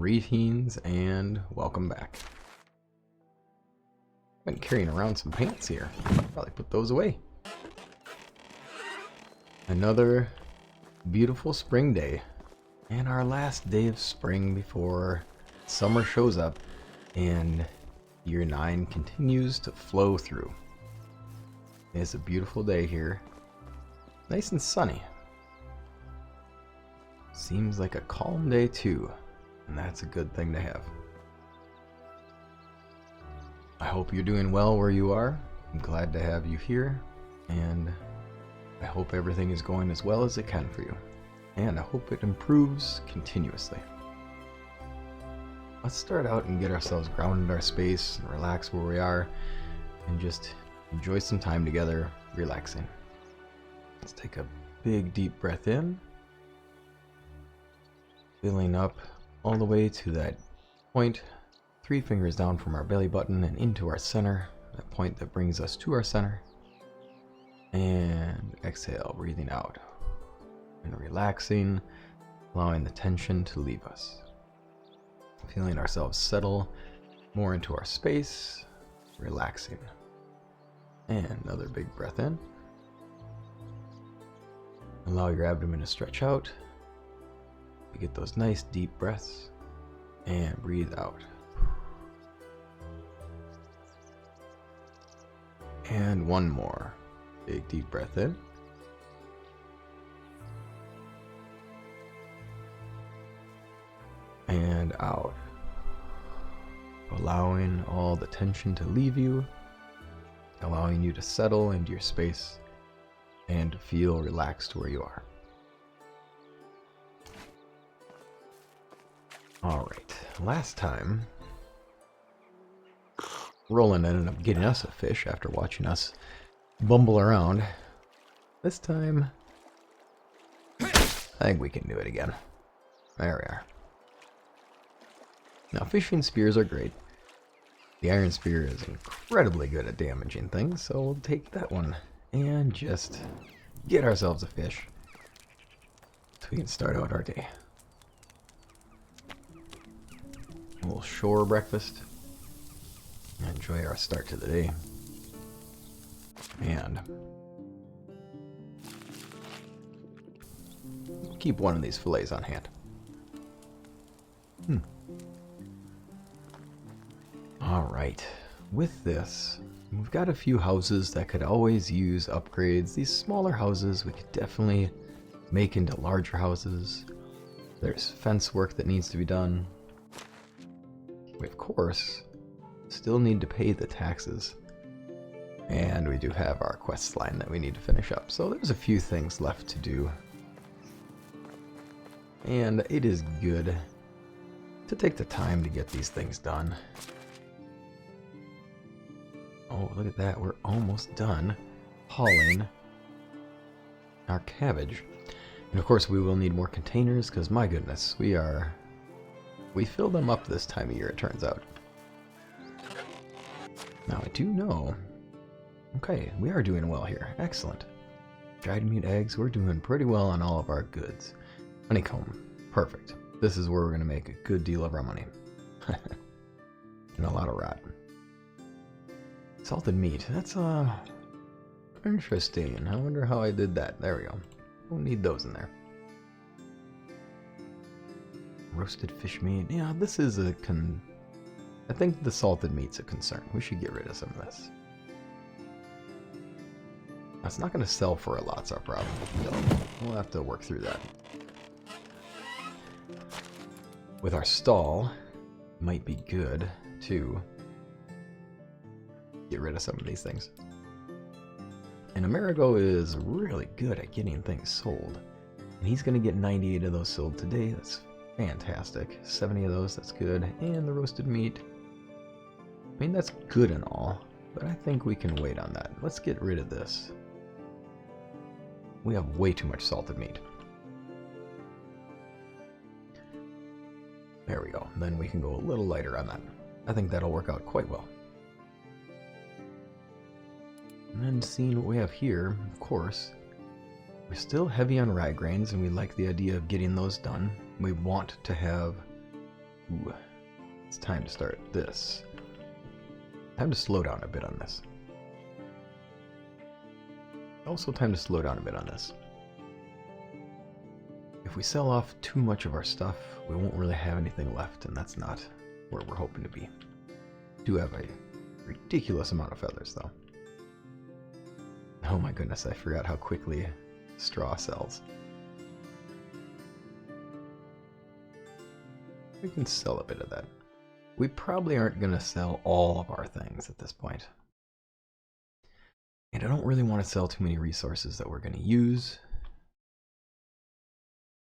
Greetings and welcome back. Been carrying around some paints here. Probably put those away. Another beautiful spring day. And our last day of spring before summer shows up and year 9 continues to flow through. It's a beautiful day here. Nice and sunny. Seems like a calm day too, and that's a good thing to have. I hope you're doing well where you are. I'm glad to have you here, and I hope everything is going as well as it can for you. And I hope it improves continuously. Let's start out and get ourselves grounded in our space and relax where we are and just enjoy some time together relaxing. Let's take a big deep breath in, filling up all the way to that point, 3 fingers down from our belly button and into our center, that point that brings us to our center. And exhale, breathing out and relaxing, allowing the tension to leave us. Feeling ourselves settle more into our space, relaxing. And another big breath in. Allow your abdomen to stretch out. You get those nice deep breaths and breathe out. And one more big deep breath in. And out. Allowing all the tension to leave you, allowing you to settle into your space and feel relaxed where you are. Alright, last time, Roland ended up getting us a fish after watching us bumble around. This time, I think we can do it again. There we are. Now, fishing spears are great. The iron spear is incredibly good at damaging things, so we'll take that one and just get ourselves a fish so we can start out our day. A little shore breakfast. Enjoy our start to the day. And keep one of these fillets on hand. Alright, with this, we've got a few houses that could always use upgrades. These smaller houses we could definitely make into larger houses. There's fence work that needs to be done. We, of course, still need to pay the taxes. And we do have our quest line that we need to finish up. So there's a few things left to do. And it is good to take the time to get these things done. Oh, look at that. We're almost done hauling our cabbage. And of course we will need more containers because my goodness, we fill them up this time of year, it turns out. Now I do know. Okay, we are doing well here. Excellent. Dried meat, eggs, we're doing pretty well on all of our goods. Honeycomb, perfect. This is where we're going to make a good deal of our money. And a lot of rot. Salted meat, that's interesting. I wonder how I did that. There we go. We'll need those in there. Roasted fish meat. Yeah, this is I think the salted meat's a concern. We should get rid of some of this. It's not going to sell for a lot's our problem. So we'll have to work through that. With our stall, might be good to get rid of some of these things. And Amerigo is really good at getting things sold. And he's going to get 98 of those sold today. That's fantastic. 70 of those, that's good. And the roasted meat, I mean, that's good and all, but I think we can wait on that. Let's get rid of this. We have way too much salted meat. There we go. Then we can go a little lighter on that. I think that'll work out quite well. And then seeing what we have here, of course, we're still heavy on rye grains and we like the idea of getting those done. We want to have Ooh, it's time to start this. Time to slow down a bit on this. Also time to slow down a bit on this. If we sell off too much of our stuff, we won't really have anything left, and that's not where we're hoping to be. We do have a ridiculous amount of feathers, though. Oh my goodness, I forgot how quickly straw sells. We can sell a bit of that. We probably aren't going to sell all of our things at this point. And I don't really want to sell too many resources that we're going to use.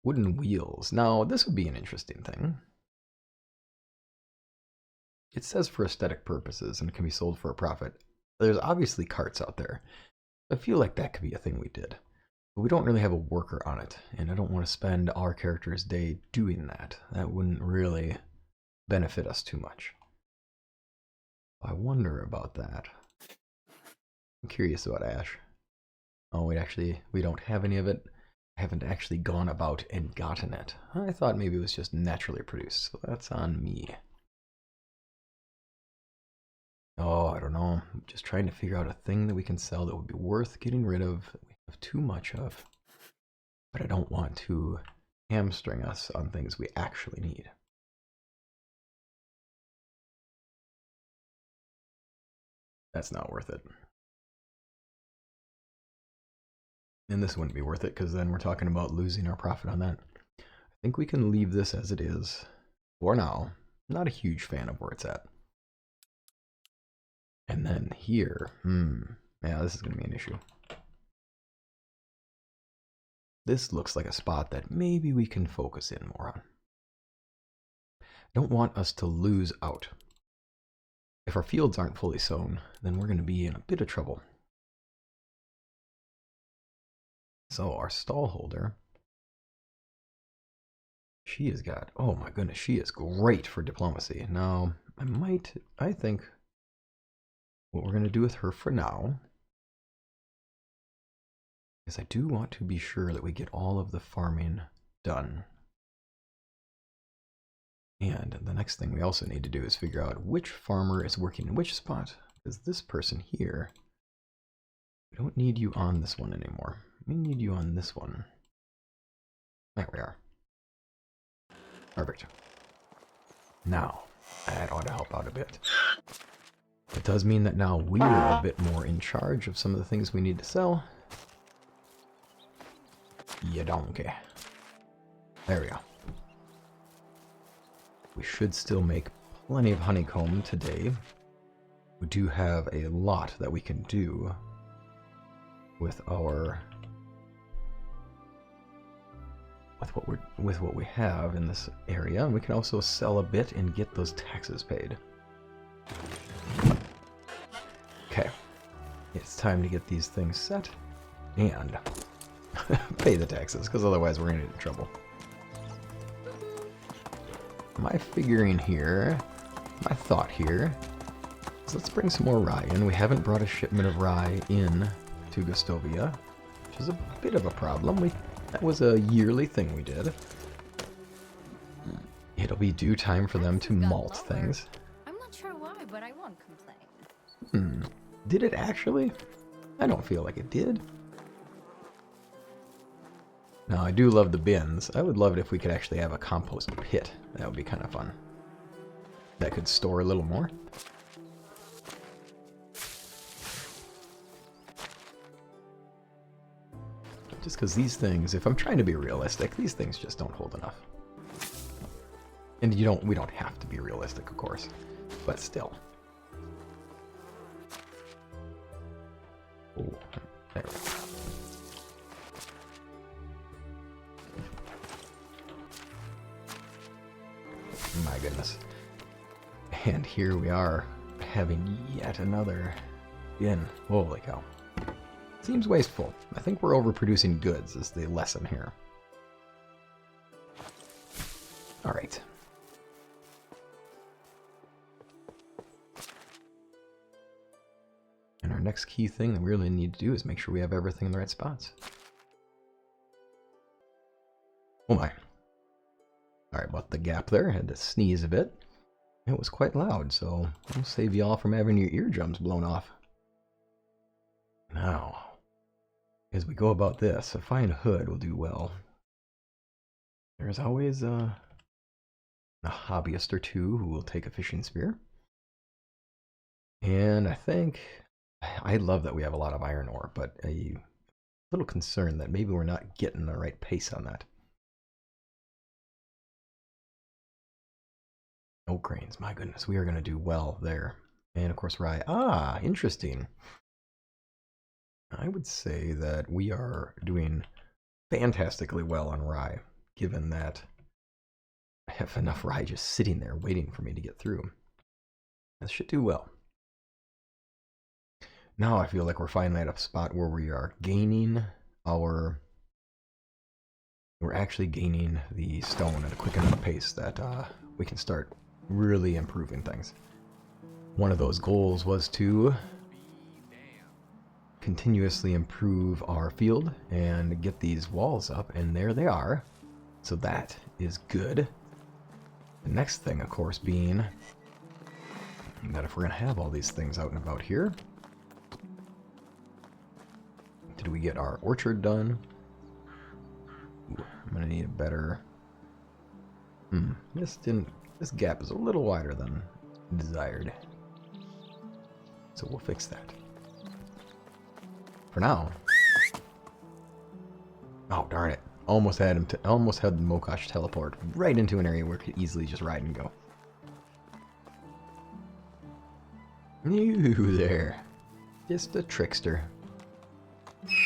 Wooden wheels. Now, this would be an interesting thing. It says for aesthetic purposes and can be sold for a profit. There's obviously carts out there. I feel like that could be a thing we did. But we don't really have a worker on it, and I don't want to spend our character's day doing that. That wouldn't really benefit us too much. I wonder about that. I'm curious about ash. Oh, we don't have any of it. I haven't actually gone about and gotten it. I thought maybe it was just naturally produced, so that's on me. Oh, I don't know. I'm just trying to figure out a thing that we can sell that would be worth getting rid of, that we have too much of. But I don't want to hamstring us on things we actually need. That's not worth it. And this wouldn't be worth it, because then we're talking about losing our profit on that. I think we can leave this as it is for now. I'm not a huge fan of where it's at. And then here, yeah, this is going to be an issue. This looks like a spot that maybe we can focus in more on. I don't want us to lose out. If our fields aren't fully sown, then we're going to be in a bit of trouble. So our stall holder, she has got, oh my goodness, she is great for diplomacy. Now, I think what we're going to do with her for now is I do want to be sure that we get all of the farming done. And the next thing we also need to do is figure out which farmer is working in which spot. Because this person here, we don't need you on this one anymore. We need you on this one. There we are. Perfect. Now, that ought to help out a bit. It does mean that now we're a bit more in charge of some of the things we need to sell. Ya donkey. There we go. We should still make plenty of honeycomb today. We do have a lot that we can do with our with what we have in this area. And we can also sell a bit and get those taxes paid. Okay. It's time to get these things set and pay the taxes, because otherwise we're going to get in trouble. My figuring here, my thought here, is let's bring some more rye in. We haven't brought a shipment of rye in to Gustovia, which is a bit of a problem. That was a yearly thing we did. It'll be due time for them to malt things. I'm not sure why, but I won't complain. Did it actually? I don't feel like it did. Now, I do love the bins. I would love it if we could actually have a compost pit. That would be kind of fun. That could store a little more. Just because these things, if I'm trying to be realistic, these things just don't hold enough. And we don't have to be realistic, of course, but still. Oh, there we go. My goodness. And here we are, having yet another bin. Holy cow. Seems wasteful. I think we're overproducing goods is the lesson here. Alright. And our next key thing that we really need to do is make sure we have everything in the right spots. Oh my. Sorry about the gap there. I had to sneeze a bit. It was quite loud, so I'll save you all from having your eardrums blown off. Now, as we go about this, a fine hood will do well. There's always a hobbyist or two who will take a fishing spear. And I love that we have a lot of iron ore, but a little concerned that maybe we're not getting the right pace on that. Oak grains, my goodness, we are going to do well there. And of course rye. Ah, interesting. I would say that we are doing fantastically well on rye, given that I have enough rye just sitting there waiting for me to get through. That should do well. Now I feel like we're finally at a spot where we are gaining we're actually gaining the stone at a quick enough pace that we can start really improving things. One of those goals was to continuously improve our field and get these walls up, and there they are. So that is good. The next thing, of course, being that if we're going to have all these things out and about here, did we get our orchard done? Ooh, I'm going to need a better... This gap is a little wider than desired. So we'll fix that. For now. Oh, darn it. Almost had Mokosh teleport right into an area where he could easily just ride and go. You there. Just a trickster.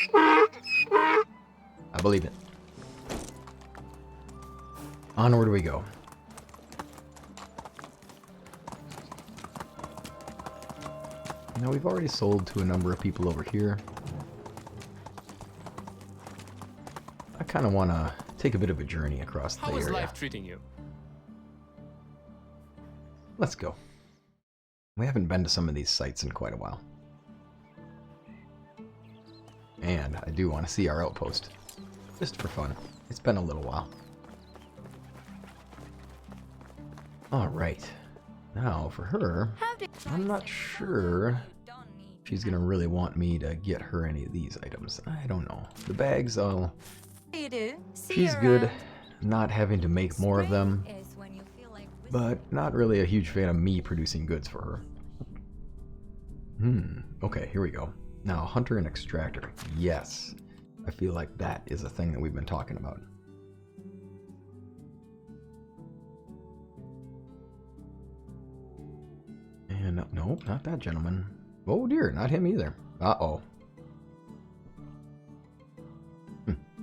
I believe it. Onward we go. Now we've already sold to a number of people over here. I kind of want to take a bit of a journey across the area. How is life treating you? Let's go. We haven't been to some of these sites in quite a while. And I do want to see our outpost. Just for fun. It's been a little while. Alright. Now, for her, I'm not sure she's going to really want me to get her any of these items. I don't know. The bags, she's good not having to make more of them, but not really a huge fan of me producing goods for her. Okay, here we go. Now, hunter and extractor. Yes. I feel like that is a thing that we've been talking about. And nope, not that gentleman. Oh dear, not him either. Uh-oh.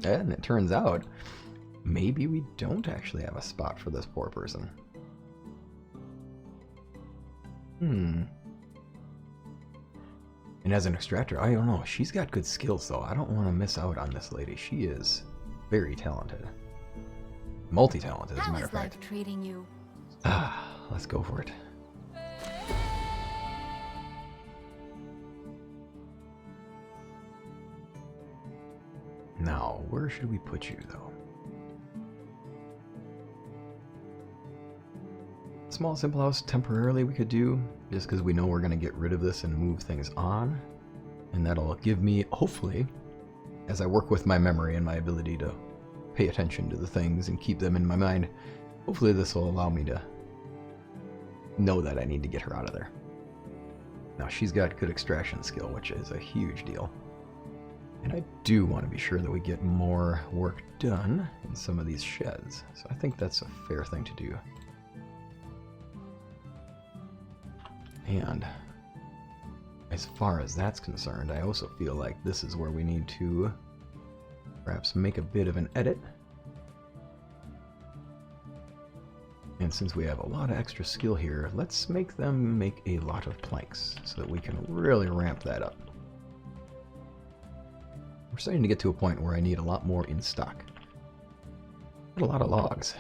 And it turns out, maybe we don't actually have a spot for this poor person. And as an extractor, I don't know. She's got good skills, though. I don't want to miss out on this lady. She is very talented. Multi-talented, as a matter of fact. How is life treating you? Let's go for it. Now, where should we put you, though? Small, simple house temporarily we could do, just because we know we're going to get rid of this and move things on. And that'll give me, hopefully, as I work with my memory and my ability to pay attention to the things and keep them in my mind, hopefully this will allow me to know that I need to get her out of there. Now, she's got good extraction skill, which is a huge deal. And I do want to be sure that we get more work done in some of these sheds. So I think that's a fair thing to do. And as far as that's concerned, I also feel like this is where we need to perhaps make a bit of an edit. And since we have a lot of extra skill here, let's make them make a lot of planks so that we can really ramp that up. We're starting to get to a point where I need a lot more in stock. Got a lot of logs.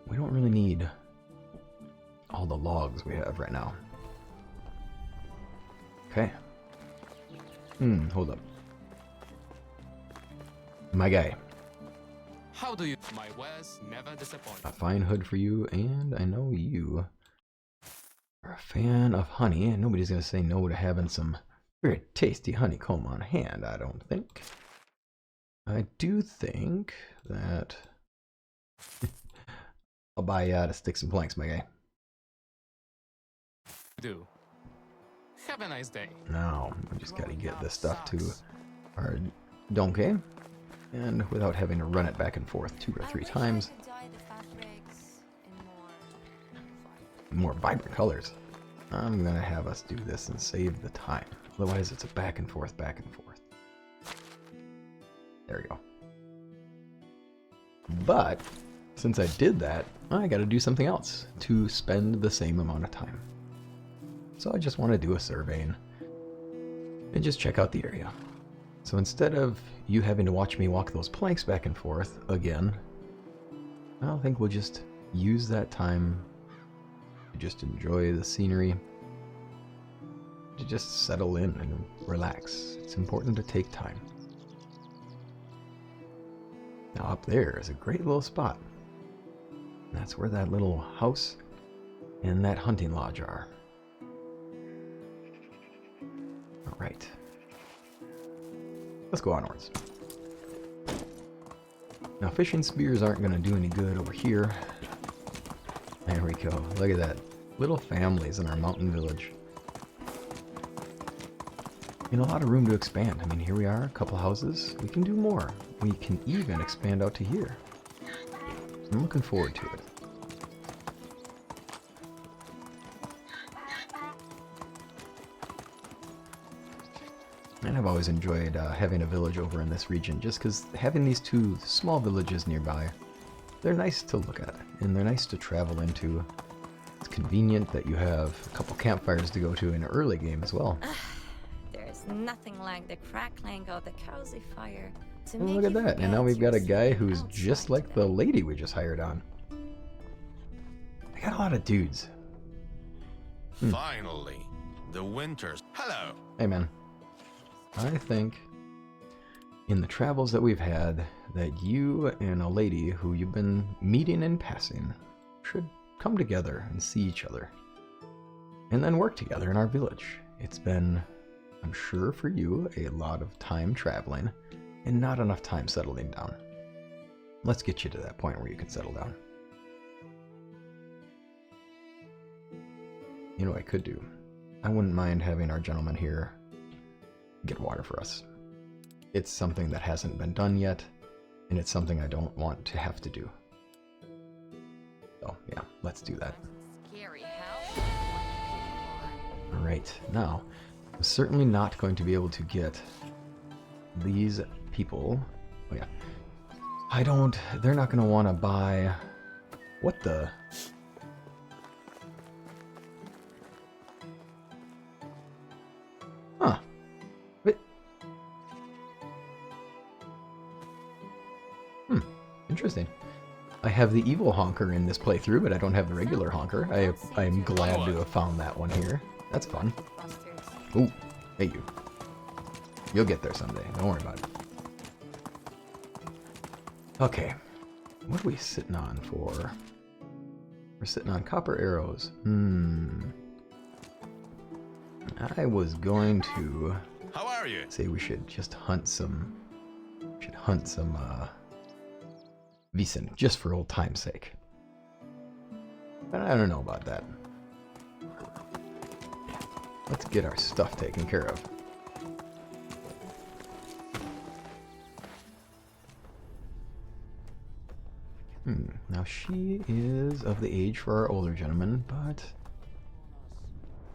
We don't really need all the logs we have right now. Okay. Hold up. My guy. How do you... My My wares never disappoint. A fine hood for you, and I know you are a fan of honey, and nobody's going to say no to having some very tasty honeycomb on hand, I don't think. I do think that I'll buy you out of sticks and planks, my guy. Do. Have a nice day. Now, we just got to get this stuff to our donkey, and without having to run it back and forth 2 or 3 times. More vibrant colors. I'm gonna have us do this and save the time. Otherwise it's a back and forth, back and forth. There we go. But since I did that, I gotta do something else to spend the same amount of time. So I just want to do a surveying and just check out the area. So instead of you having to watch me walk those planks back and forth again, I think we'll just use that time to just enjoy the scenery, to just settle in and relax. It's important to take time. Now up there is a great little spot. That's where that little house and that hunting lodge are. Alright. Let's go onwards. Now fishing spears aren't going to do any good over here. There we go. Look at that. Little families in our mountain village. And a lot of room to expand. I mean, here we are, a couple houses. We can do more. We can even expand out to here. I'm looking forward to it. And I've always enjoyed having a village over in this region, just because having these 2 small villages nearby, they're nice to look at, and they're nice to travel into. It's convenient that you have a couple campfires to go to in an early game as well. There's nothing like the crackling of the cozy fire to And make look at you that, and forget now we've got a you're guy sitting who's just outside like the today. lady we just hired on. I got a lot of dudes. Finally, the winters. Hello. Hey man, I think in the travels that we've had that you and a lady who you've been meeting and passing should come together and see each other and then work together in our village. It's been, I'm sure for you, a lot of time traveling and not enough time settling down. Let's get you to that point where you can settle down. You know what I could do? I wouldn't mind having our gentleman here get water for us. It's something that hasn't been done yet, and it's something I don't want to have to do. So yeah, let's do that. Scary how? Alright, now, I'm certainly not going to be able to get these people. Oh yeah. They're not going to want to buy, what the? Huh. But, interesting. I have the evil honker in this playthrough, but I don't have the regular honker. I am glad to have found that one here. That's fun. Busters. Ooh, hey you. You'll get there someday. Don't worry about it. Okay. What are we sitting on for? We're sitting on copper arrows. I was going to How are you? say we should just hunt some Vison, just for old time's sake. But I don't know about that. Let's get our stuff taken care of. Now she is of the age for our older gentleman, but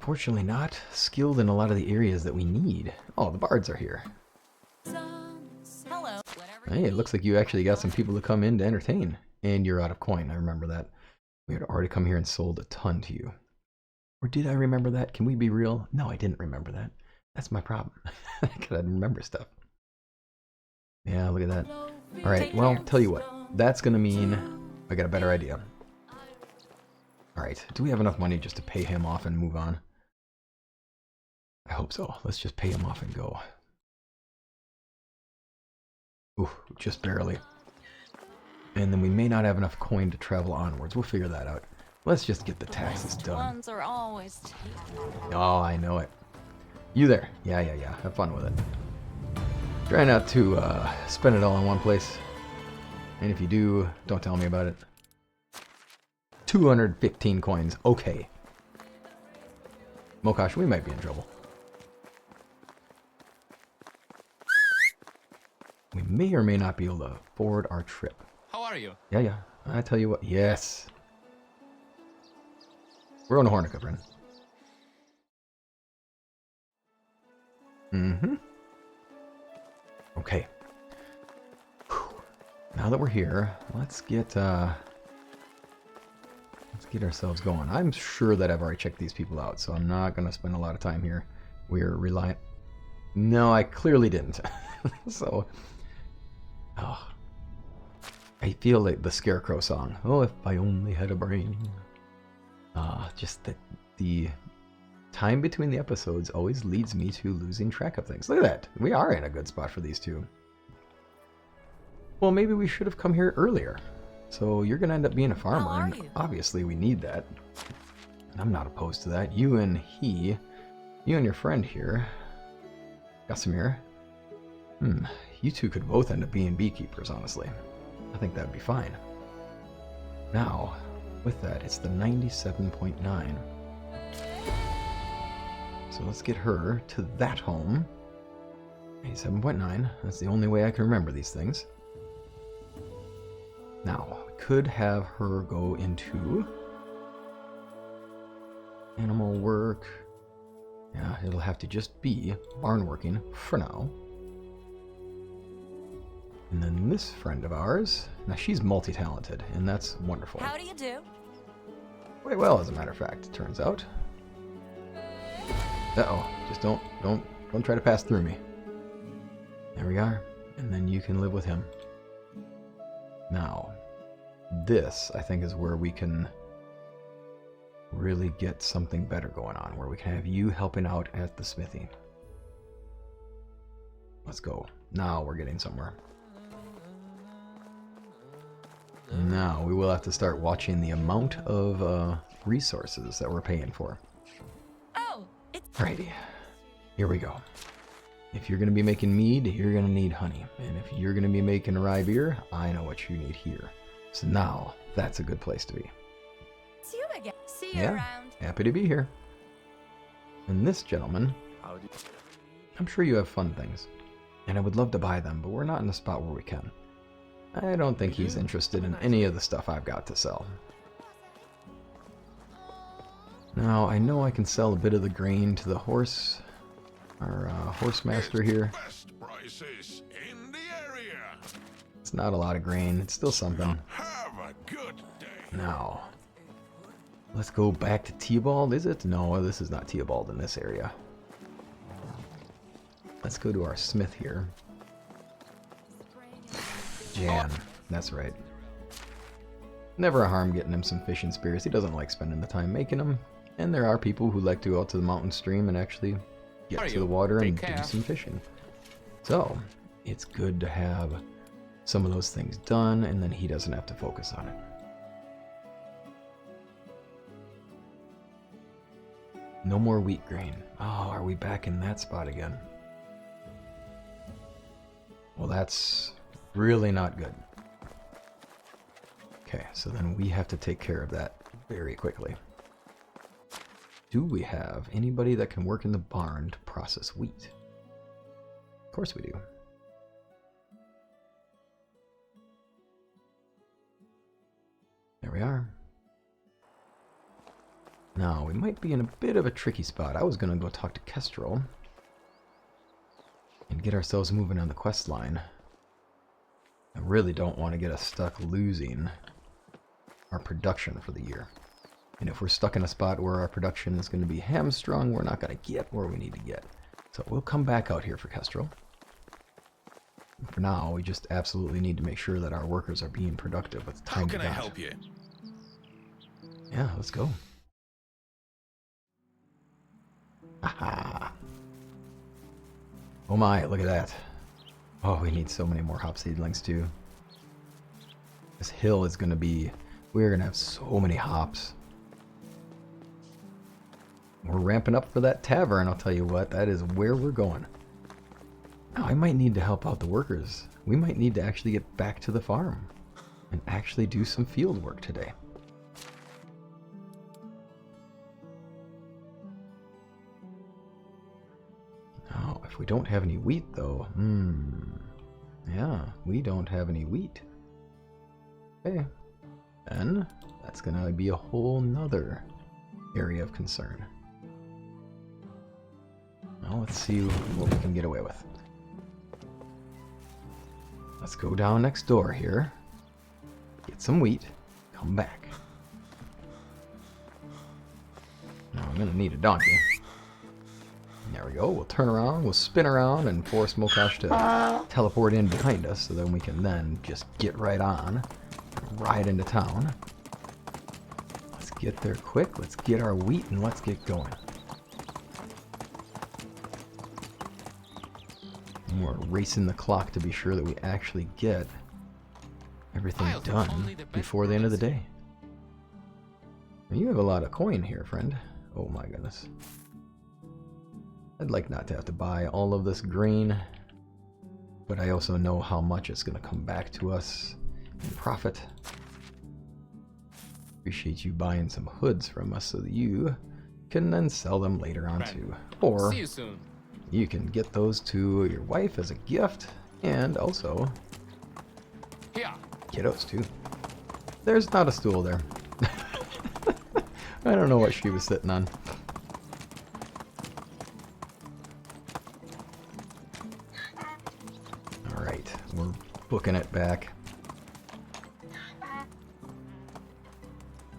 fortunately not skilled in a lot of the areas that we need. Oh, the bards are here. Hello. Whatever Hey, it looks like you actually got some people to come in to entertain. And you're out of coin, I remember that. We had already come here and sold a ton to you. Or did I remember that? Can we be real? No, I didn't remember that. That's my problem. I gotta remember stuff. Yeah, look at that. Alright, well, tell you what. That's gonna mean I got a better idea. Alright, do we have enough money just to pay him off and move on? I hope so. Let's just pay him off and go. Ooh, just barely. And then we may not have enough coin to travel onwards. We'll figure that out. Let's just get the The taxes best done. ones are always taken. Oh, I know it. You there. Yeah. Have fun with it. Try not to spend it all in one place. And if you do, don't tell me about it. 215 coins. Okay. Mokash, we might be in trouble. We may or may not be able to afford our trip. How are you? Yeah. I tell you what. Yes. We're on a Hornica, friend. Mm-hmm. Okay. Whew. Now that we're here, let's get ourselves going. I'm sure that I've already checked these people out, so I'm not going to spend a lot of time here. We're reliant... No, I clearly didn't. So... Oh. I feel like the Scarecrow song. Oh, if I only had a brain. Just that the time between the episodes always leads me to losing track of things. Look at that. We are in a good spot for these two. Well, maybe we should have come here earlier. So you're going to end up being a farmer. How are And you? obviously we need that. I'm not opposed to that. You and your friend here, Gasimir. You two could both end up being beekeepers, honestly. I think that would be fine. Now, with that, it's the 97.9. So let's get her to that home. 87.9. That's the only way I can remember these things. Now, we could have her go into animal work. Yeah, it'll have to just be barn working for now. And then this friend of ours, now she's multi-talented, and that's wonderful. How do you do? Quite well, as a matter of fact, it turns out. Uh-oh, just don't try to pass through me. There we are, and then you can live with him. Now, this, I think, is where we can really get something better going on, where we can have you helping out at the smithy. Let's go. Now we're getting somewhere. Now, we will have to start watching the amount of resources that we're paying for. Oh, it's... Alrighty, here we go. If you're going to be making mead, you're going to need honey. And if you're going to be making rye beer, I know what you need here. So now, that's a good place to be. It's you again. See you Yeah. around. Happy to be here. And this gentleman, I'm sure you have fun things. And I would love to buy them, but we're not in a spot where we can. I don't think he's interested in any of the stuff I've got to sell. Now, I know I can sell a bit of the grain to the horse, our horse master here. Best prices in the area. It's not a lot of grain, it's still something. Have a good day. Now, let's go back to Theobald, is it? No, this is not Theobald in this area. Let's go to our smith here. Jan, that's right. Never a harm getting him some fishing spears. He doesn't like spending the time making them. And there are people who like to go out to the mountain stream and actually get to the water and do some fishing. So, it's good to have some of those things done, and then he doesn't have to focus on it. No more wheat grain. Oh, are we back in that spot again? Well, that's really not good. Okay, so then we have to take care of that very quickly. Do we have anybody that can work in the barn to process wheat? Of course we do. There we are. Now, we might be in a bit of a tricky spot. I was going to go talk to Kestrel and get ourselves moving on the quest line. I really don't want to get us stuck losing our production for the year. And if we're stuck in a spot where our production is going to be hamstrung, we're not going to get where we need to get. So we'll come back out here for Kestrel. For now, we just absolutely need to make sure that our workers are being productive with the time How we can I got. help you? Yeah, let's go. Aha! Oh my, look at that. Oh, we need so many more hop seedlings too. This hill is going to be... We're going to have so many hops. We're ramping up for that tavern, I'll tell you what. That is where we're going. Now, I might need to help out the workers. We might need to actually get back to the farm and actually do some field work today. Now, if we don't have any wheat, though... Yeah, we don't have any wheat. Okay. Then, that's going to be a whole nother area of concern. Now, let's see what we can get away with. Let's go down next door here. Get some wheat. Come back. Now, I'm going to need a donkey. There we go. We'll turn around, we'll spin around, and force Mokash to teleport in behind us, so then we can then just get right on, ride into town. Let's get there quick, let's get our wheat, and let's get going. And we're racing the clock to be sure that we actually get everything done before the end of the day. You have a lot of coin here, friend. Oh my goodness. I'd like not to have to buy all of this grain, but I also know how much it's going to come back to us in profit. Appreciate you buying some hoods from us so that you can then sell them later on too. Or See you soon. you can get those to your wife as a gift and also Here. kiddos too. There's not a stool there. I don't know what she was sitting on. Alright, we're booking it back.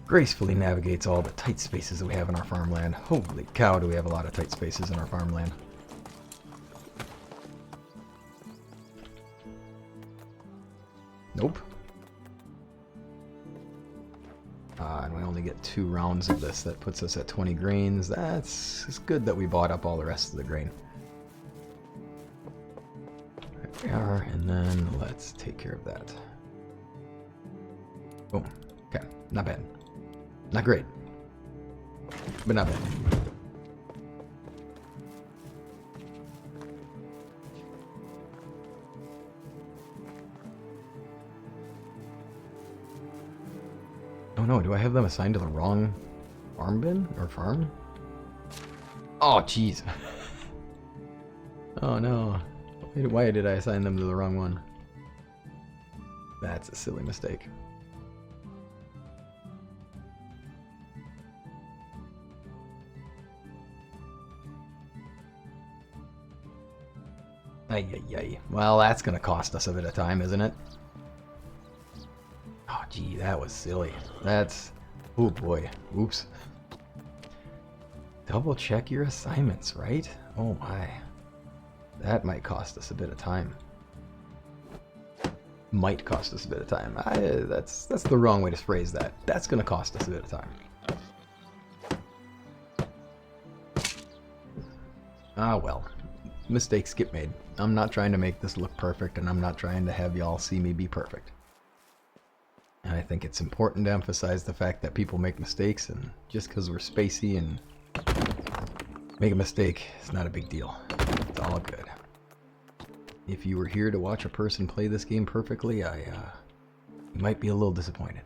Gracefully navigates all the tight spaces that we have in our farmland. Holy cow, do we have a lot of tight spaces in our farmland. Nope. And we only get 2 rounds of this. That puts us at 20 grains. It's good that we bought up all the rest of the grain. There we are, and then let's take care of that. Boom. Okay, not bad. Not great, but not bad. Oh no, do I have them assigned to the wrong farm bin or farm? Oh jeez. Oh no. Why did I assign them to the wrong one? That's a silly mistake. Ay, ay, ay. Well, that's going to cost us a bit of time, isn't it? Oh, gee, that was silly. That's... Oh, boy. Oops. Double check your assignments, right? Oh, my. That might cost us a bit of time. Might cost us a bit of time. That's the wrong way to phrase that. That's going to cost us a bit of time. Ah, well. Mistakes get made. I'm not trying to make this look perfect, and I'm not trying to have y'all see me be perfect. And I think it's important to emphasize the fact that people make mistakes, and just because we're spacey and make a mistake, it's not a big deal. It's all good. If you were here to watch a person play this game perfectly, you might be a little disappointed.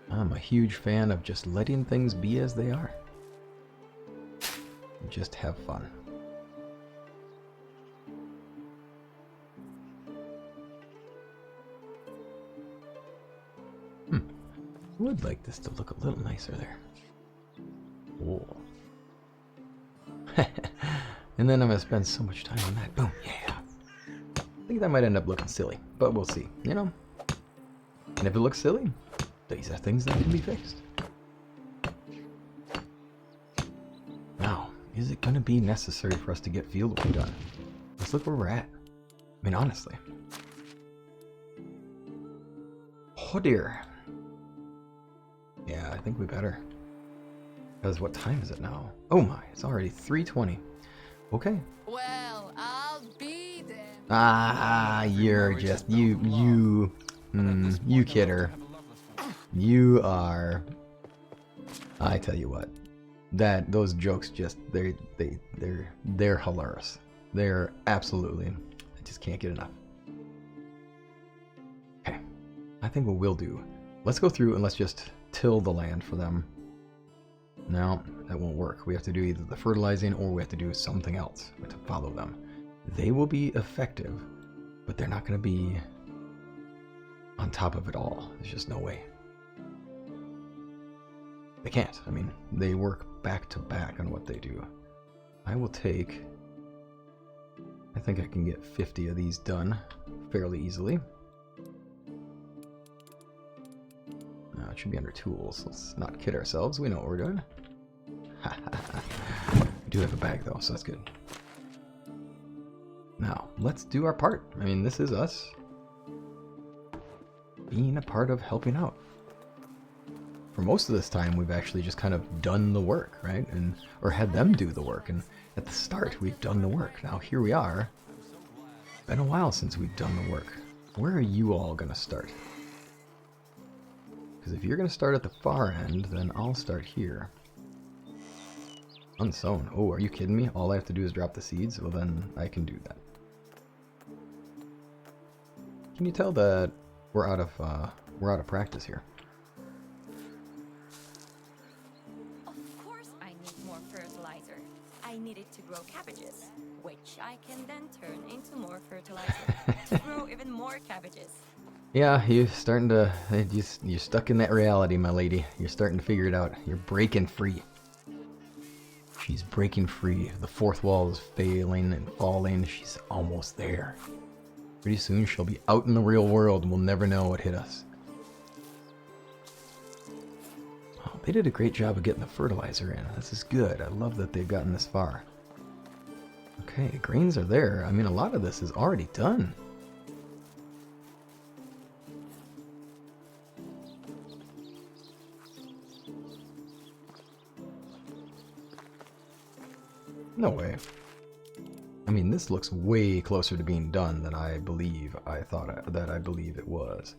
I'm a huge fan of just letting things be as they are. Just have fun. I would like this to look a little nicer there. Oh. And then I'm going to spend so much time on that. Boom, yeah. I think that might end up looking silly, but we'll see, you know? And if it looks silly, these are things that can be fixed. Now, is it going to be necessary for us to get field work done? Let's look where we're at. I mean, honestly. Oh dear. Yeah, I think we better. Because what time is it now? Oh my, it's already 3:20. Okay. Well, I'll be there. Ah, you're just you kidder. You are. I tell you what, those jokes just they're hilarious. They're absolutely. I just can't get enough. Okay, I think what we'll do. Let's go through and let's just till the land for them. No, that won't work. We have to do either the fertilizing or we have to do something else to follow them. They will be effective, but they're not going to be on top of it all. There's just no way. They can't. I mean, they work back to back on what they do. I will take... I think I can get 50 of these done fairly easily. Now, it should be under tools. Let's not kid ourselves. We know what we're doing. We do have a bag, though, so that's good. Now, let's do our part. I mean, this is us being a part of helping out. For most of this time, we've actually just kind of done the work, right? Or had them do the work. And at the start, we've done the work. Now, here we are. Been a while since we've done the work. Where are you all going to start? Because if you're going to start at the far end, then I'll start here. Unsown. Oh, are you kidding me? All I have to do is drop the seeds? Well, then I can do that. Can you tell that we're out of practice here? Of course I need more fertilizer. I need it to grow cabbages, which I can then turn into more fertilizer to grow even more cabbages. Yeah, you're starting to... You're stuck in that reality, my lady. You're starting to figure it out. You're breaking free. She's breaking free. The fourth wall is failing and falling. She's almost there. Pretty soon she'll be out in the real world and we'll never know what hit us. Oh, they did a great job of getting the fertilizer in. This is good. I love that they've gotten this far. Okay, grains are there. I mean, a lot of this is already done. No way. I mean, this looks way closer to being done than I believe I believe it was.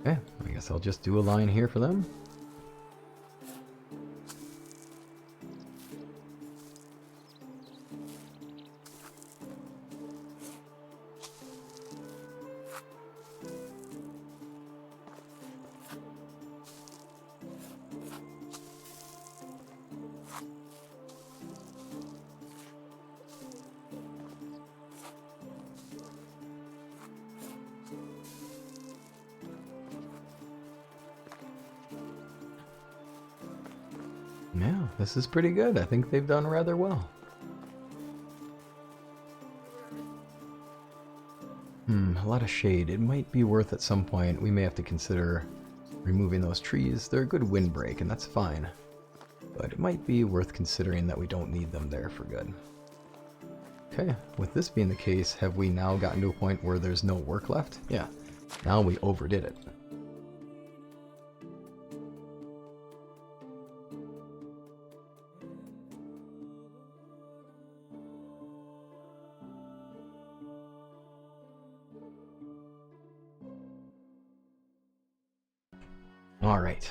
Okay, I guess I'll just do a line here for them. Yeah, this is pretty good. I think they've done rather well. A lot of shade. It might be worth at some point. We may have to consider removing those trees. They're a good windbreak, and that's fine. But it might be worth considering that we don't need them there for good. Okay, with this being the case, have we now gotten to a point where there's no work left? Yeah, now we overdid it. All right.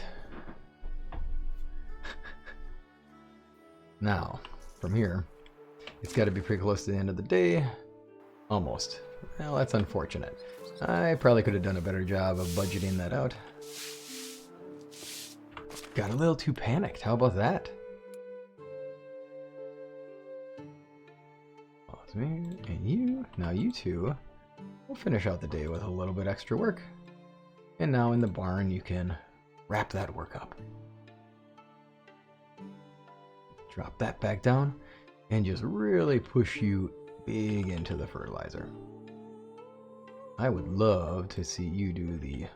Now, from here, it's got to be pretty close to the end of the day. Almost. Well, that's unfortunate. I probably could have done a better job of budgeting that out. Got a little too panicked. How about that? Pause me and you. Now you two will finish out the day with a little bit extra work. And now in the barn you can wrap that work up. Drop that back down and just really push you big into the fertilizer. I would love to see you do the...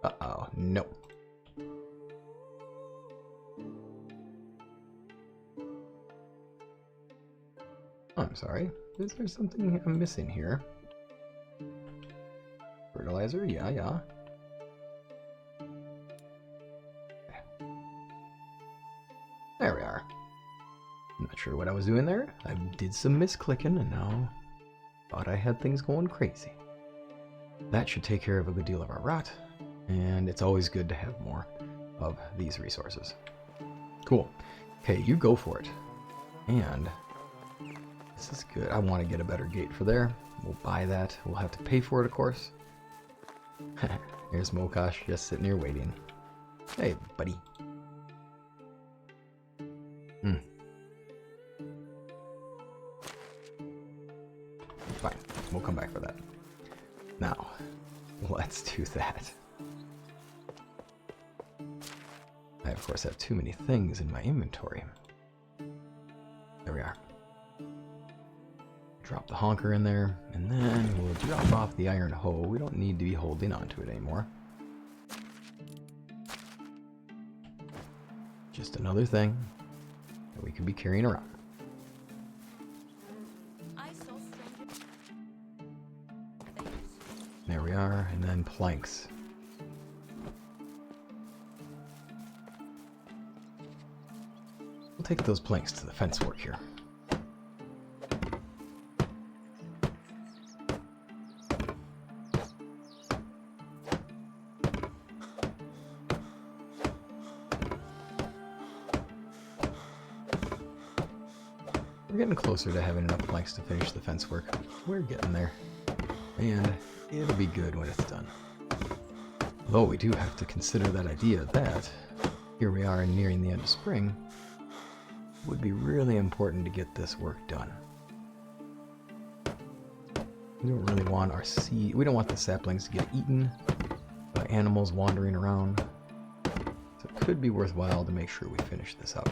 Uh-oh, no. I'm sorry. Is there something I'm missing here? Fertilizer? Yeah. There we are. I'm not Not sure what I was doing there. I did some misclicking and now thought I had things going crazy. That should take care of a good deal of our rot, and it's always good to have more of these resources. Cool. Okay, you go for it. And this is good. I want to get a better gate for there. We'll buy that. We'll have to pay for it, of course. Here's Mokash just sitting here waiting. Hey, buddy. Fine. We'll come back for that. Now, let's do that. I, of course, have too many things in my inventory. There we are. Drop the honker in there, and then we'll drop off the iron hoe. We don't need to be holding on to it anymore. Just another thing that we could be carrying around. There we are, and then planks. We'll take those planks to the fence work here. We're getting closer to having enough planks to finish the fence work. We're getting there. And it'll be good when it's done. Though we do have to consider that idea that, here we are nearing the end of spring, it would be really important to get this work done. We don't really want we don't want the saplings to get eaten by animals wandering around. So it could be worthwhile to make sure we finish this up.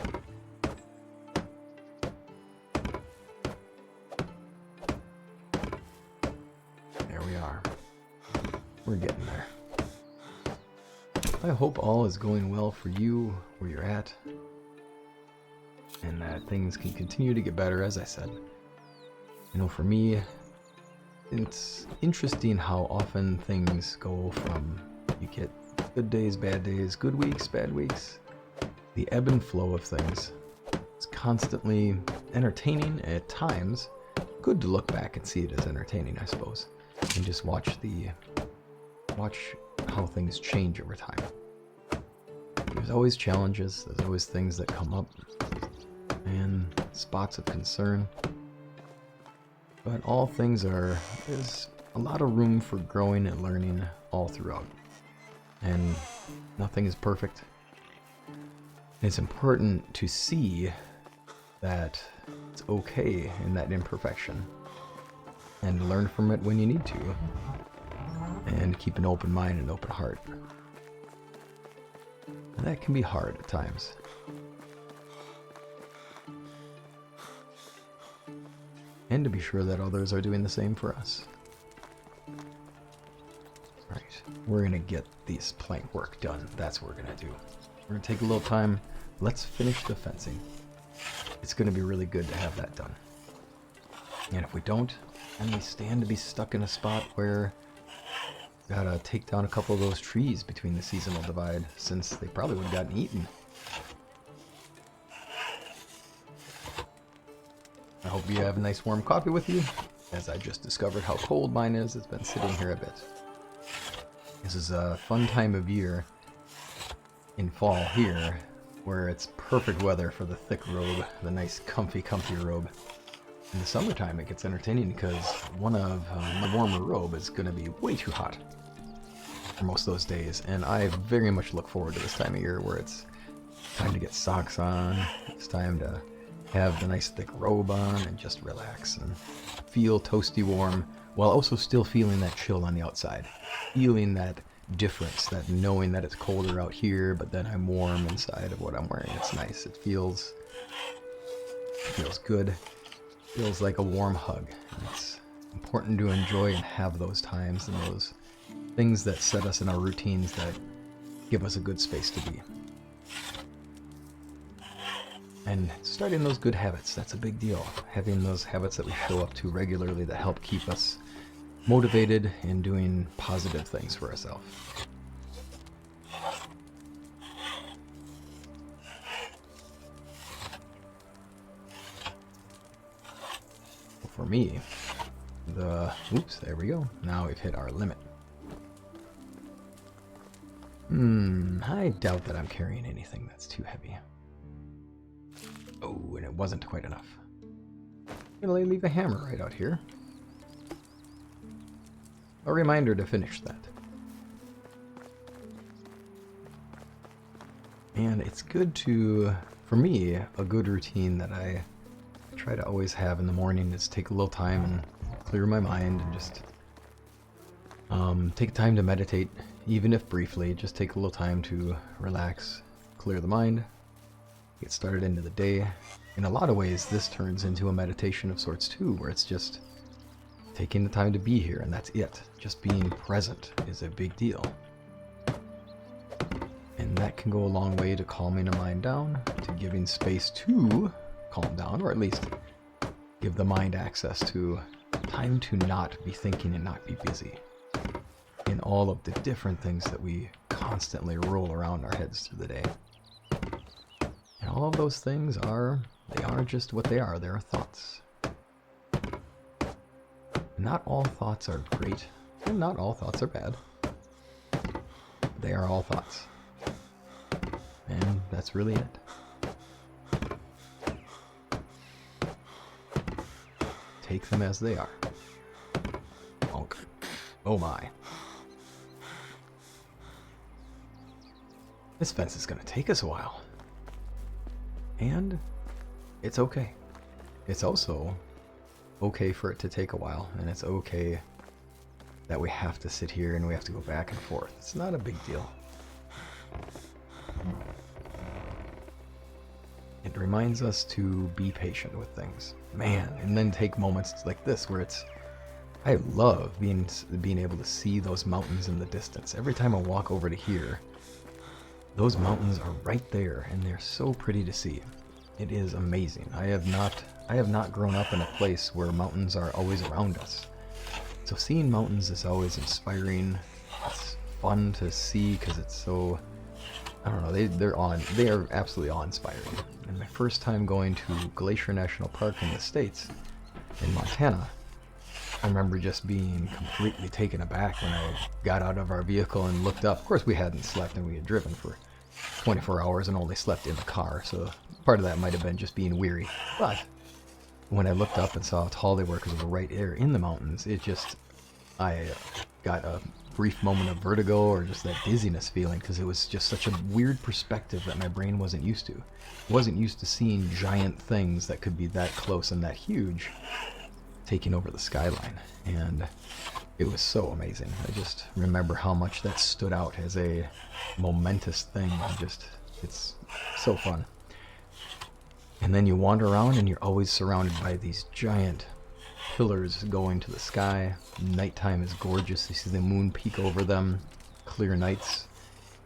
We're getting there. I hope all is going well for you where you're at, and that things can continue to get better, as I said. You know, for me, it's interesting how often things go from you get good days, good weeks, bad weeks. The ebb and flow of things is constantly entertaining at times. Good to look back and see it as entertaining, I suppose, and just watch how things change over time. There's always challenges, there's always things that come up, and spots of concern. But all things there's a lot of room for growing and learning all throughout. And nothing is perfect. It's important to see that it's okay in that imperfection, and learn from it when you need to. And keep an open mind and open heart. And that can be hard at times. And to be sure that others are doing the same for us. Right, we're gonna get this plank work done. That's what we're gonna do. We're gonna take a little time. Let's finish the fencing. It's gonna be really good to have that done. And if we don't, then we stand to be stuck in a spot where gotta take down a couple of those trees between the seasonal divide, since they probably would have gotten eaten. I hope you have a nice warm coffee with you, as I just discovered how cold mine is. It's been sitting here a bit. This is a fun time of year in fall here, where it's perfect weather for the thick robe, the nice comfy robe. In the summertime it gets entertaining because one of my warmer robe is going to be way too hot for most of those days, and I very much look forward to this time of year where it's time to get socks on, it's time to have the nice thick robe on and just relax and feel toasty warm while also still feeling that chill on the outside, feeling that difference, that knowing that it's colder out here but then I'm warm inside of what I'm wearing. It's nice. It feels good. Feels like a warm hug. And it's important to enjoy and have those times and those things that set us in our routines that give us a good space to be. And starting those good habits, that's a big deal. Having those habits that we show up to regularly that help keep us motivated and doing positive things for ourselves. for me, oops, there we go. Now we've hit our limit. I doubt that I'm carrying anything that's too heavy. Oh, and it wasn't quite enough. I'm gonna leave a hammer right out here. A reminder to finish that. And it's good to, for me, a good routine that I try to always have in the morning is take a little time and clear my mind and just take time to meditate, even if briefly. Just take a little time to relax, clear the mind, get started into the day. In a lot of ways, this turns into a meditation of sorts too, where it's just taking the time to be here, and that's it. Just being present is a big deal. And that can go a long way to calming a mind down, to giving space to calm down, or at least give the mind access to time to not be thinking and not be busy in all of the different things that we constantly roll around our heads through the day. And all of those things are just what they are. They're thoughts. Not all thoughts are great, and not all thoughts are bad. They are all thoughts. And that's really it. Take them as they are. Bonk. Oh my. This fence is going to take us a while. And it's okay. It's also okay for it to take a while, and it's okay that we have to sit here and we have to go back and forth. It's not a big deal. It reminds us to be patient with things. Man, and then take moments like this where I love being able to see those mountains in the distance. Every time I walk over to here, those mountains are right there, and they're so pretty to see. It is amazing. I have not grown up in a place where mountains are always around us. So seeing mountains is always inspiring. It's fun to see because it's so, I don't know, they are absolutely awe-inspiring. And my first time going to Glacier National Park in the States, in Montana, I remember just being completely taken aback when I got out of our vehicle and looked up. Of course, we hadn't slept, and we had driven for 24 hours and only slept in the car, so part of that might have been just being weary. But when I looked up and saw how tall they were because of the right air in the mountains, I got a brief moment of vertigo or just that dizziness feeling, because it was just such a weird perspective that my brain wasn't used to. It wasn't used to seeing giant things that could be that close and that huge taking over the skyline, and it was so amazing. I just remember how much that stood out as a momentous thing. It's so fun. And then you wander around and you're always surrounded by these giant pillars going to the sky. Nighttime is gorgeous. You see the moon peek over them. Clear nights,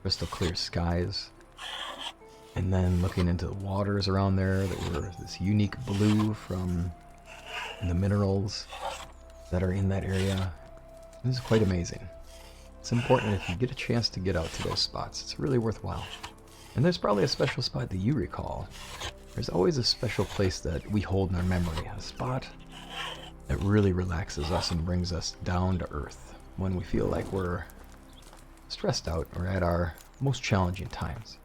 crystal clear skies. And then looking into the waters around there that were this unique blue from the minerals that are in that area. This is quite amazing. It's important if you get a chance to get out to those spots. It's really worthwhile. And there's probably a special spot that you recall. There's always a special place that we hold in our memory, a spot that really relaxes us and brings us down to earth when we feel like we're stressed out or at our most challenging times.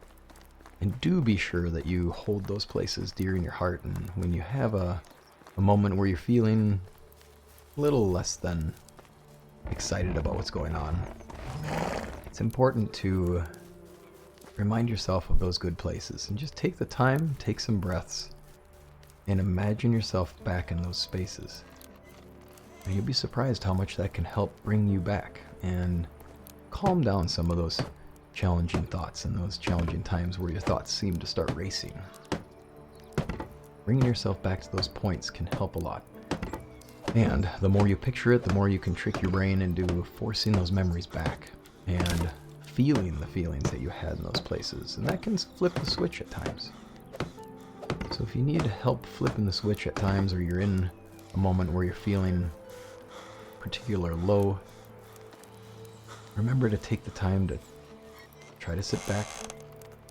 And do be sure that you hold those places dear in your heart, and when you have a moment where you're feeling a little less than excited about what's going on, it's important to remind yourself of those good places and just take the time, take some breaths, and imagine yourself back in those spaces. And you'll be surprised how much that can help bring you back and calm down some of those challenging thoughts and those challenging times where your thoughts seem to start racing. Bringing yourself back to those points can help a lot. And the more you picture it, the more you can trick your brain into forcing those memories back and feeling the feelings that you had in those places. And that can flip the switch at times. So if you need help flipping the switch at times, or you're in a moment where you're feeling particularly low, remember to take the time to try to sit back,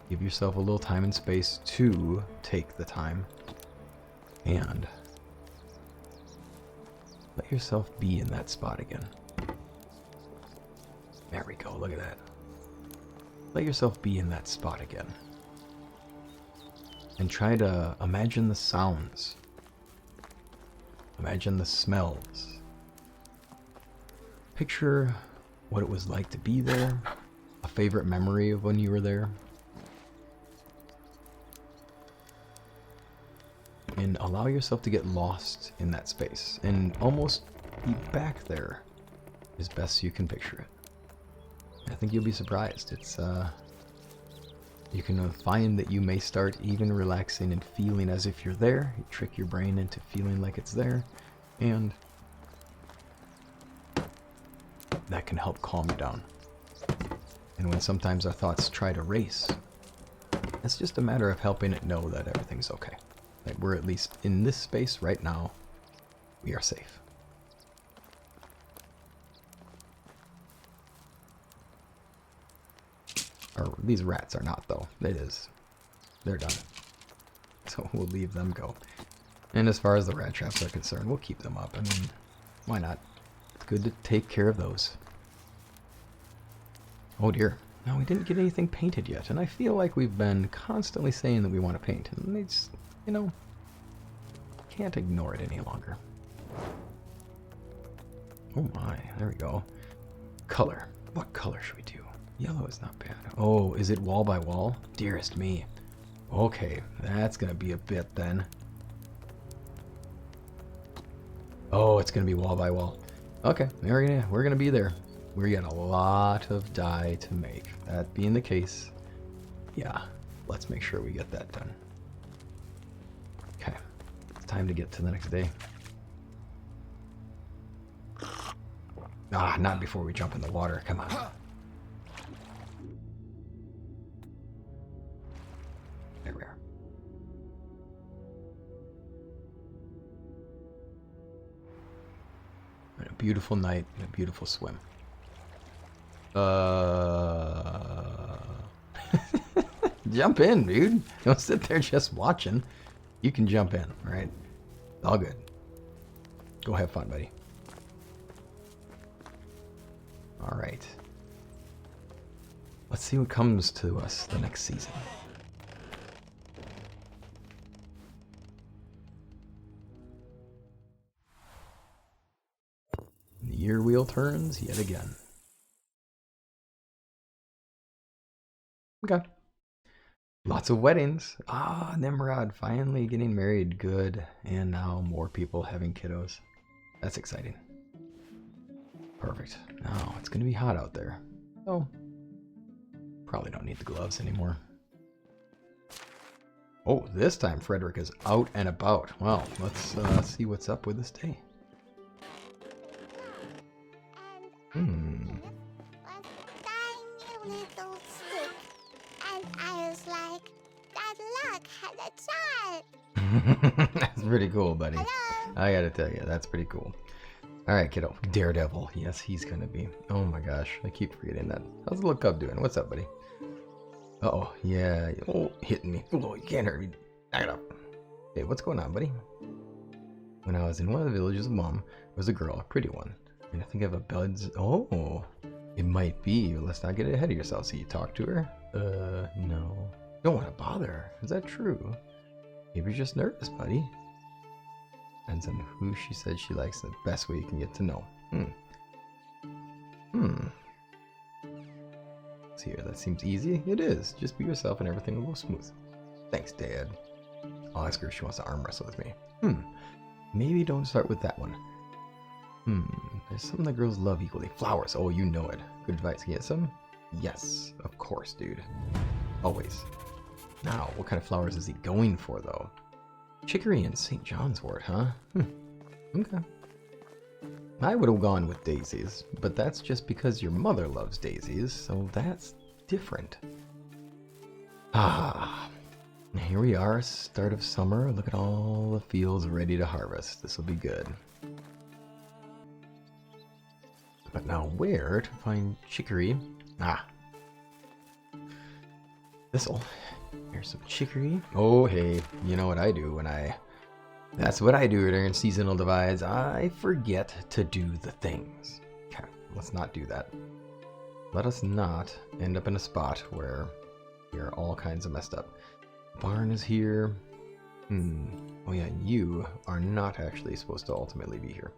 give yourself a little time and space to take the time, and Let yourself be in that spot again. There we go, look at that. Let yourself be in that spot again. And try to imagine the sounds. Imagine the smells. Picture what it was like to be there. A favorite memory of when you were there. And allow yourself to get lost in that space. And almost be back there as best you can picture it. I think you'll be surprised. It's, you can find that you may start even relaxing and feeling as if you're there. You trick your brain into feeling like it's there. And that can help calm you down. And when sometimes our thoughts try to race, it's just a matter of helping it know that everything's okay. That we're at least in this space right now, we are safe. Or these rats are not, though. It is. They're done. So we'll leave them go. And as far as the rat traps are concerned, we'll keep them up. I mean, why not? It's good to take care of those. Oh dear. No, we didn't get anything painted yet. And I feel like we've been constantly saying that we want to paint. And it's, you know, can't ignore it any longer. Oh my, there we go. Color. What color should we do? Yellow is not bad. Oh, is it wall by wall? Dearest me. Okay, that's gonna be a bit then. Oh, it's gonna be wall by wall. Okay, we're gonna be there. We got a lot of dye to make. That being the case, yeah, let's make sure we get that done. Okay, it's time to get to the next day. Ah, not before we jump in the water. Come on. There we are. And a beautiful night and a beautiful swim. Jump in, dude. Don't sit there just watching. You can jump in, right? All good. Go have fun, buddy. All right. Let's see what comes to us the next season. The year wheel turns yet again. Okay. Lots of weddings. Ah, Nimrod finally getting married. Good. And now more people having kiddos. That's exciting. Perfect. Now it's going to be hot out there. So, probably don't need the gloves anymore. Oh, this time Frederyk is out and about. Well, let's see what's up with this day. Was a tiny little stick, and I was like, "Bad luck had a child." That's pretty cool, buddy. Hello. I gotta tell you, that's pretty cool. Alright, kiddo. Daredevil. Yes, he's gonna be. Oh my gosh, I keep forgetting that. How's the little cub doing? What's up, buddy? Uh-oh, yeah. Oh, hitting me. Oh, you can't hurt me. Knock it up. Hey, what's going on, buddy? When I was in one of the villages of Mom, there was a girl, a pretty one. And I think I have a buds. Oh, it might be. Let's not get ahead of yourself. So you talk to her? No. Don't want to bother her. Is that true? Maybe you're just nervous, buddy. Depends on who she said she likes. The best way you can get to know. Let's see here. That seems easy. It is. Just be yourself and everything will go smooth. Thanks, Dad. I'll ask her if she wants to arm wrestle with me. Maybe don't start with that one. There's something that girls love equally. Flowers. Oh, you know it. Good advice. Can you get some? Yes, of course, dude. Always. Now, what kind of flowers is he going for, though? Chicory and St. John's wort, huh? Okay. I would have gone with daisies, but that's just because your mother loves daisies, so that's different. Ah, here we are, start of summer. Look at all the fields ready to harvest. This will be good. But now where to find chicory? Ah. This'll. Here's some chicory. Oh, hey, you know what I do when I That's what I do during seasonal divides. I forget to do the things. Okay, let's not do that. Let us not end up in a spot where we are all kinds of messed up. Barn is here. Oh yeah, you are not actually supposed to ultimately be here.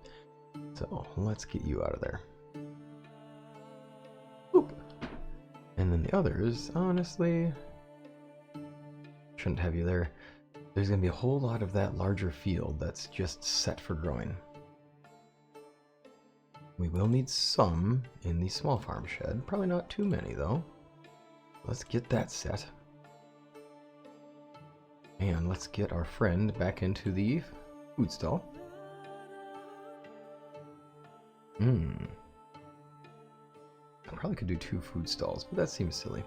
So let's get you out of there. Boop. And then the others, honestly, shouldn't have you there. There's going to be a whole lot of that larger field that's just set for growing. We will need some in the small farm shed. Probably not too many though. Let's get that set. And let's get our friend back into the food stall. I probably could do 2 food stalls, but that seems silly.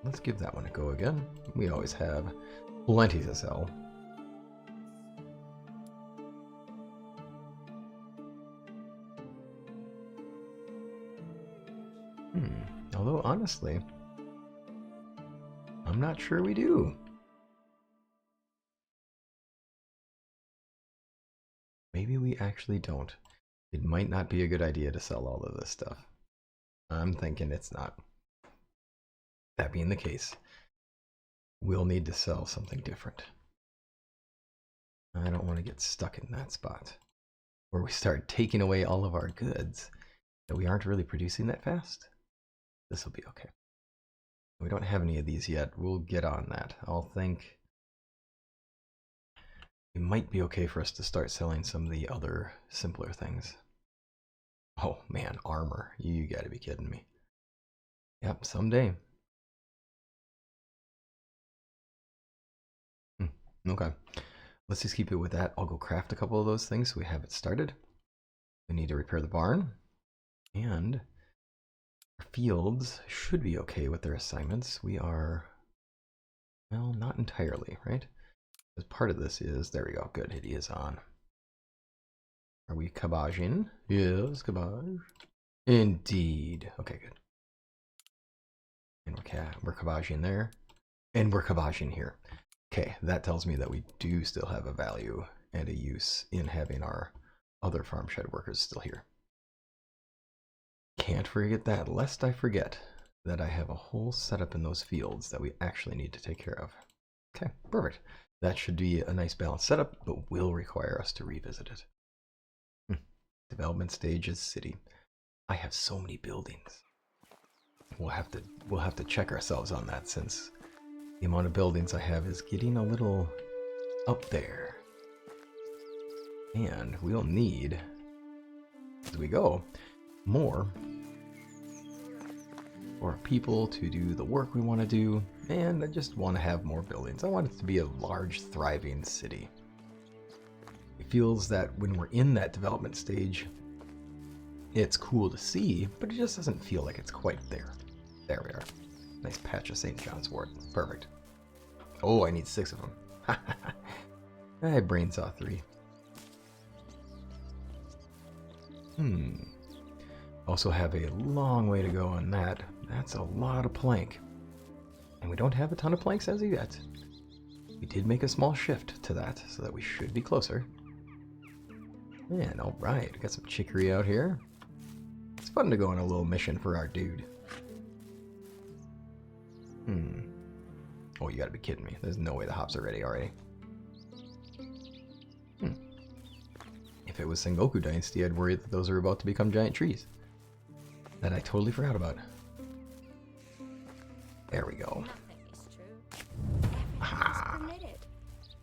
Let's give that one a go again. We always have plenty to sell. Although, honestly, I'm not sure we do. Maybe we actually don't. It might not be a good idea to sell all of this stuff. I'm thinking it's not. That being the case, we'll need to sell something different. I don't want to get stuck in that spot where we start taking away all of our goods that we aren't really producing that fast. This will be okay. We don't have any of these yet. We'll get on that. I'll think it might be okay for us to start selling some of the other simpler things. Oh man, armor. You gotta be kidding me. Yep, someday. Okay. Let's just keep it with that. I'll go craft a couple of those things so we have it started. We need to repair the barn. And our fields should be okay with their assignments. We are, well, not entirely, right? Because part of this is, there we go, good, it is on. Are we cabaging? Yes, cabage. Indeed. Okay, good. And we're cabaging there. And we're cabaging here. Okay, that tells me that we do still have a value and a use in having our other farm shed workers still here. Can't forget that, lest I forget that I have a whole setup in those fields that we actually need to take care of. Okay, perfect. That should be a nice balanced setup, but will require us to revisit it. Development stage is city. I have so many buildings. We'll have to check ourselves on that, since the amount of buildings I have is getting a little up there. And we'll need, as we go, more for people to do the work we want to do, and I just want to have more buildings. I want it to be a large, thriving city. It feels that when we're in that development stage, it's cool to see, but it just doesn't feel like it's quite there. There we are. Nice patch of St. John's wort. Perfect. Oh, I need 6 of them. I brain saw 3. Also have a long way to go on that. That's a lot of plank. And we don't have a ton of planks as of yet. We did make a small shift to that, so that we should be closer. And alright, got some chicory out here. It's fun to go on a little mission for our dude. Oh, you gotta be kidding me. There's no way the hops are ready already. If it was Sengoku Dynasty, I'd worry that those are about to become giant trees. That I totally forgot about. There we go. Nothing is true. Everything is permitted.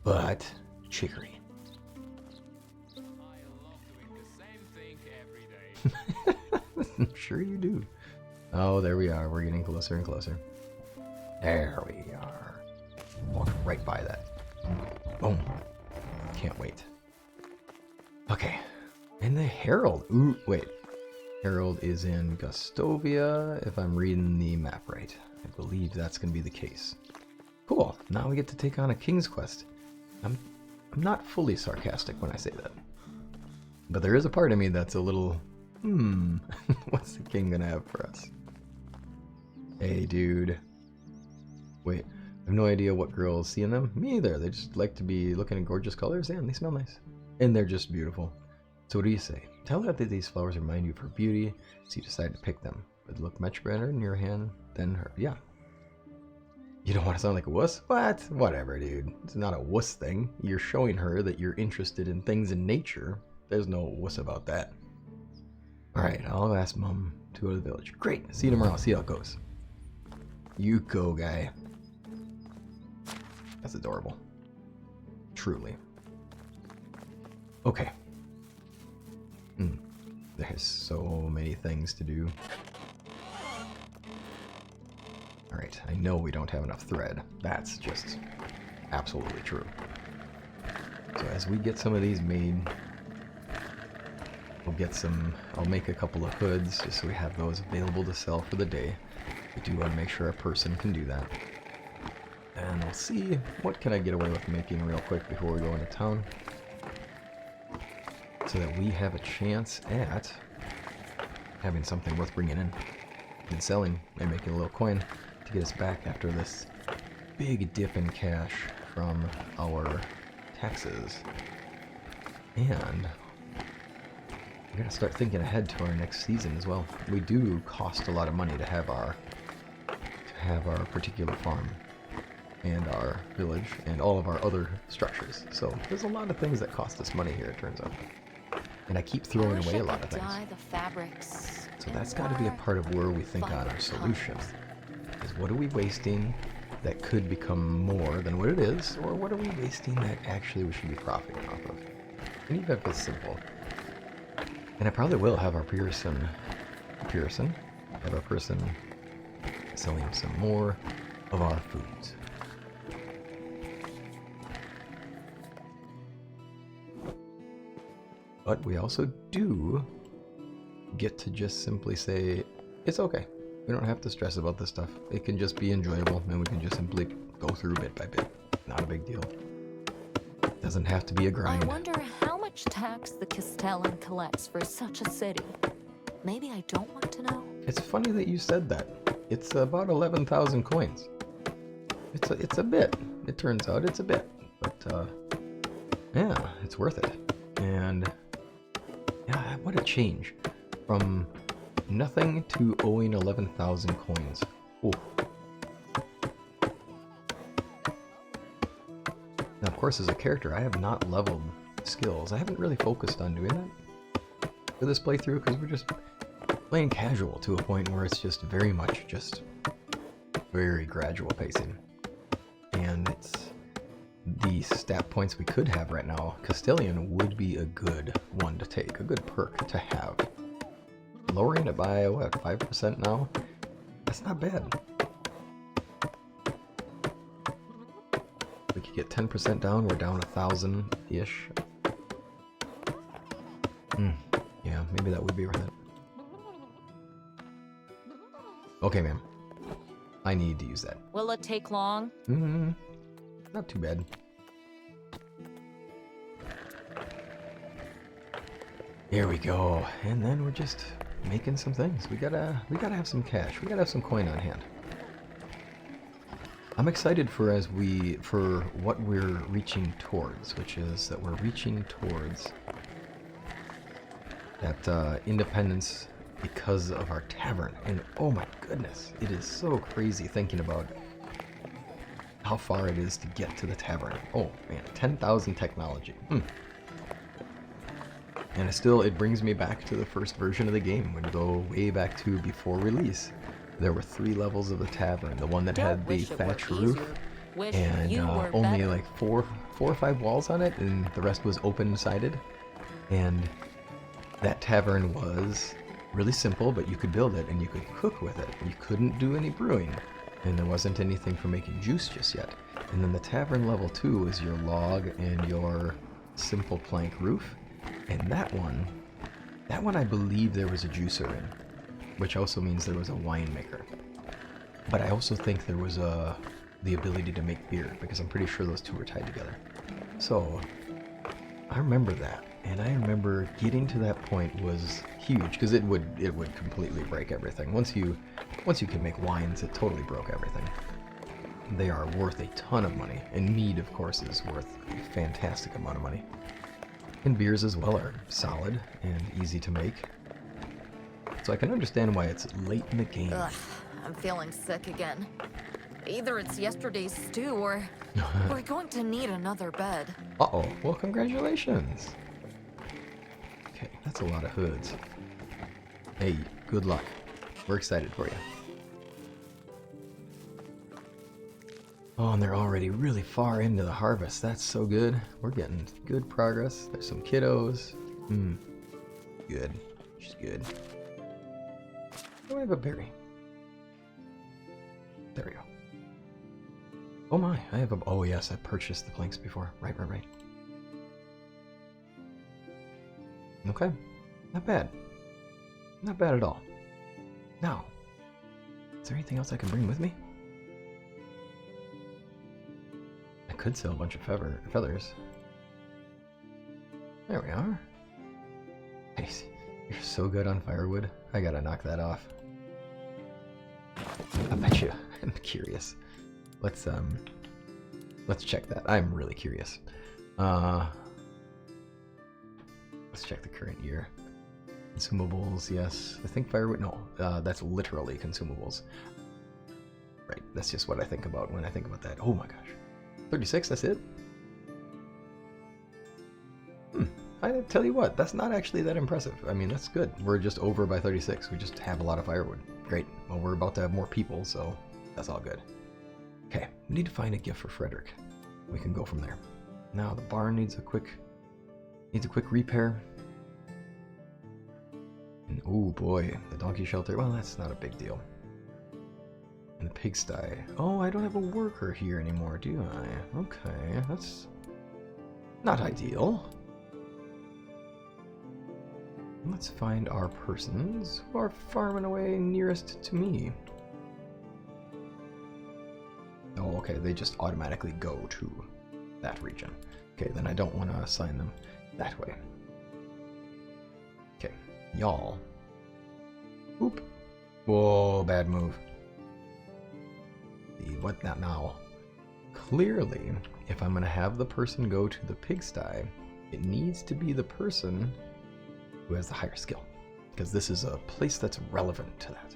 But chicory. I love doing the same thing every day. I'm sure you do. Oh, there we are. We're getting closer and closer. There we are. Walk right by that. Boom. Can't wait. Okay. And the Herald. Ooh, wait. Herald is in Gustovia, if I'm reading the map right. I believe that's going to be the case. Cool. Now we get to take on a King's Quest. I'm not fully sarcastic when I say that. But there is a part of me that's a little, what's the king going to have for us? Hey, dude. Wait, have no idea what girls see in them. Me either. They just like to be looking at gorgeous colors, and they smell nice. And they're just beautiful. So what do you say? Tell her that these flowers remind you of her beauty, so you decide to pick them. But look much better in your hand than her. Yeah. You don't want to sound like a wuss? What? Whatever, dude. It's not a wuss thing. You're showing her that you're interested in things in nature. There's no wuss about that. Alright, I'll ask Mom to go to the village. Great. See you tomorrow. See how it goes. You go, guy. That's adorable. Truly. Okay. There's so many things to do. Alright, I know we don't have enough thread. That's just absolutely true. So as we get some of these made, I'll make a couple of hoods just so we have those available to sell for the day. We do want to make sure a person can do that. And we'll see what can I get away with making real quick before we go into town, so that we have a chance at having something worth bringing in and selling and making a little coin to get us back after this big dip in cash from our taxes. And we're gonna start thinking ahead to our next season as well. We do cost a lot of money to have our particular farm and our village and all of our other structures. So there's a lot of things that cost us money here, it turns out. And I keep throwing away a lot of things. The fabrics. So that's got to be a part of where we think on our solution. Is what are we wasting that could become more than what it is, or what are we wasting that actually we should be profiting off of? And even if it's simple. And I probably will have our person selling some more of our foods. But we also do get to just simply say, it's okay. We don't have to stress about this stuff. It can just be enjoyable, and we can just simply go through bit by bit. Not a big deal. Doesn't have to be a grind. I wonder how much tax the Castellan collects for such a city. Maybe I don't want to know. It's funny that you said that. It's about 11,000 coins. It's a bit. It turns out it's a bit. But, yeah, it's worth it. And yeah, what a change from nothing to owing 11,000 coins. Ooh. Now, of course, as a character, I have not leveled skills. I haven't really focused on doing that for this playthrough because we're just playing casual to a point where it's just very much just very gradual pacing. And it's the stat points we could have right now. Castellan would be a good one to take, a good perk to have. Lowering it by, what, 5% now? That's not bad. We could get 10% down, we're down 1,000-ish. Yeah, maybe that would be worth it. Okay, ma'am. I need to use that. Will it take long? Not too bad. Here we go. And then we're just making some things. We gotta have some cash. We gotta have some coin on hand. I'm excited for what we're reaching towards, which is that we're reaching towards that independence because of our tavern. And oh my goodness, it is so crazy thinking about how far it is to get to the tavern. Oh man, 10,000 technology. And it brings me back to the first version of the game. When you go way back to before release, there were 3 levels of the tavern. The one that had the thatch roof and only like 4 or 5 walls on it, and the rest was open-sided. And that tavern was really simple, but you could build it and you could cook with it. You couldn't do any brewing, and there wasn't anything for making juice just yet. And then the tavern level 2 was your log and your simple plank roof. And that one I believe there was a juicer in, which also means there was a winemaker. But I also think there was the ability to make beer, because I'm pretty sure those two were tied together. So I remember that, and I remember getting to that point was huge, because it would completely break everything. Once you could make wines, it totally broke everything. They are worth a ton of money, and mead, of course, is worth a fantastic amount of money. And beers as well are solid and easy to make. So I can understand why it's late in the game. Ugh, I'm feeling sick again. Either it's yesterday's stew or we're going to need another bed. Uh-oh. Well, congratulations. Okay, that's a lot of hoods. Hey, good luck. We're excited for you. Oh, and they're already really far into the harvest. That's so good. We're getting good progress. There's some kiddos. Good. She's good. Oh, I have a berry. There we go. Oh my, I have a... Oh yes, I purchased the planks before. Right. Okay. Not bad. Not bad at all. Now, is there anything else I can bring with me? I could sell a bunch of feathers. There we are. Hey, you're so good on firewood. I gotta knock that off. I bet you. I'm curious. Let's check that. I'm really curious. Let's check the current year. Consumables, yes. I think firewood, no. That's literally consumables. Right, that's just what I think about when I think about that. Oh my gosh. 36, that's it? I tell you what, that's not actually that impressive. I mean, that's good. We're just over by 36. We just have a lot of firewood. Great. Well, we're about to have more people, so that's all good. Okay, we need to find a gift for Frederyk. We can go from there. Now the barn needs a quick repair. And oh boy, the donkey shelter. Well, that's not a big deal. And the pigsty. Oh, I don't have a worker here anymore, do I? Okay, that's not ideal. Let's find our persons who are farming away nearest to me. Oh, okay, they just automatically go to that region. Okay, then I don't want to assign them that way. Okay, y'all. Oop. Whoa, bad move. What now? Clearly, if I'm going to have the person go to the pigsty, it needs to be the person who has the higher skill, because this is a place that's relevant to that.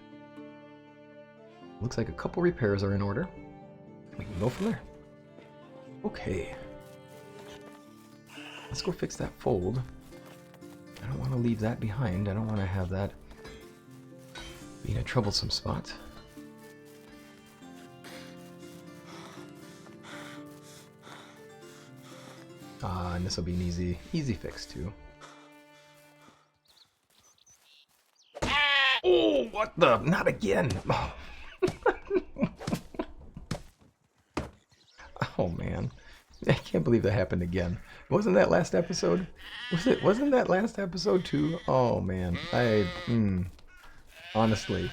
Looks like a couple repairs are in order. We can go from there. Okay. Let's go fix that fold. I don't want to leave that behind. I don't want to have that being a troublesome spot. And this will be an easy fix too. Oh, what the? Not again! Oh, oh man, I can't believe that happened again. Wasn't that last episode? Wasn't that last episode too? Oh man, honestly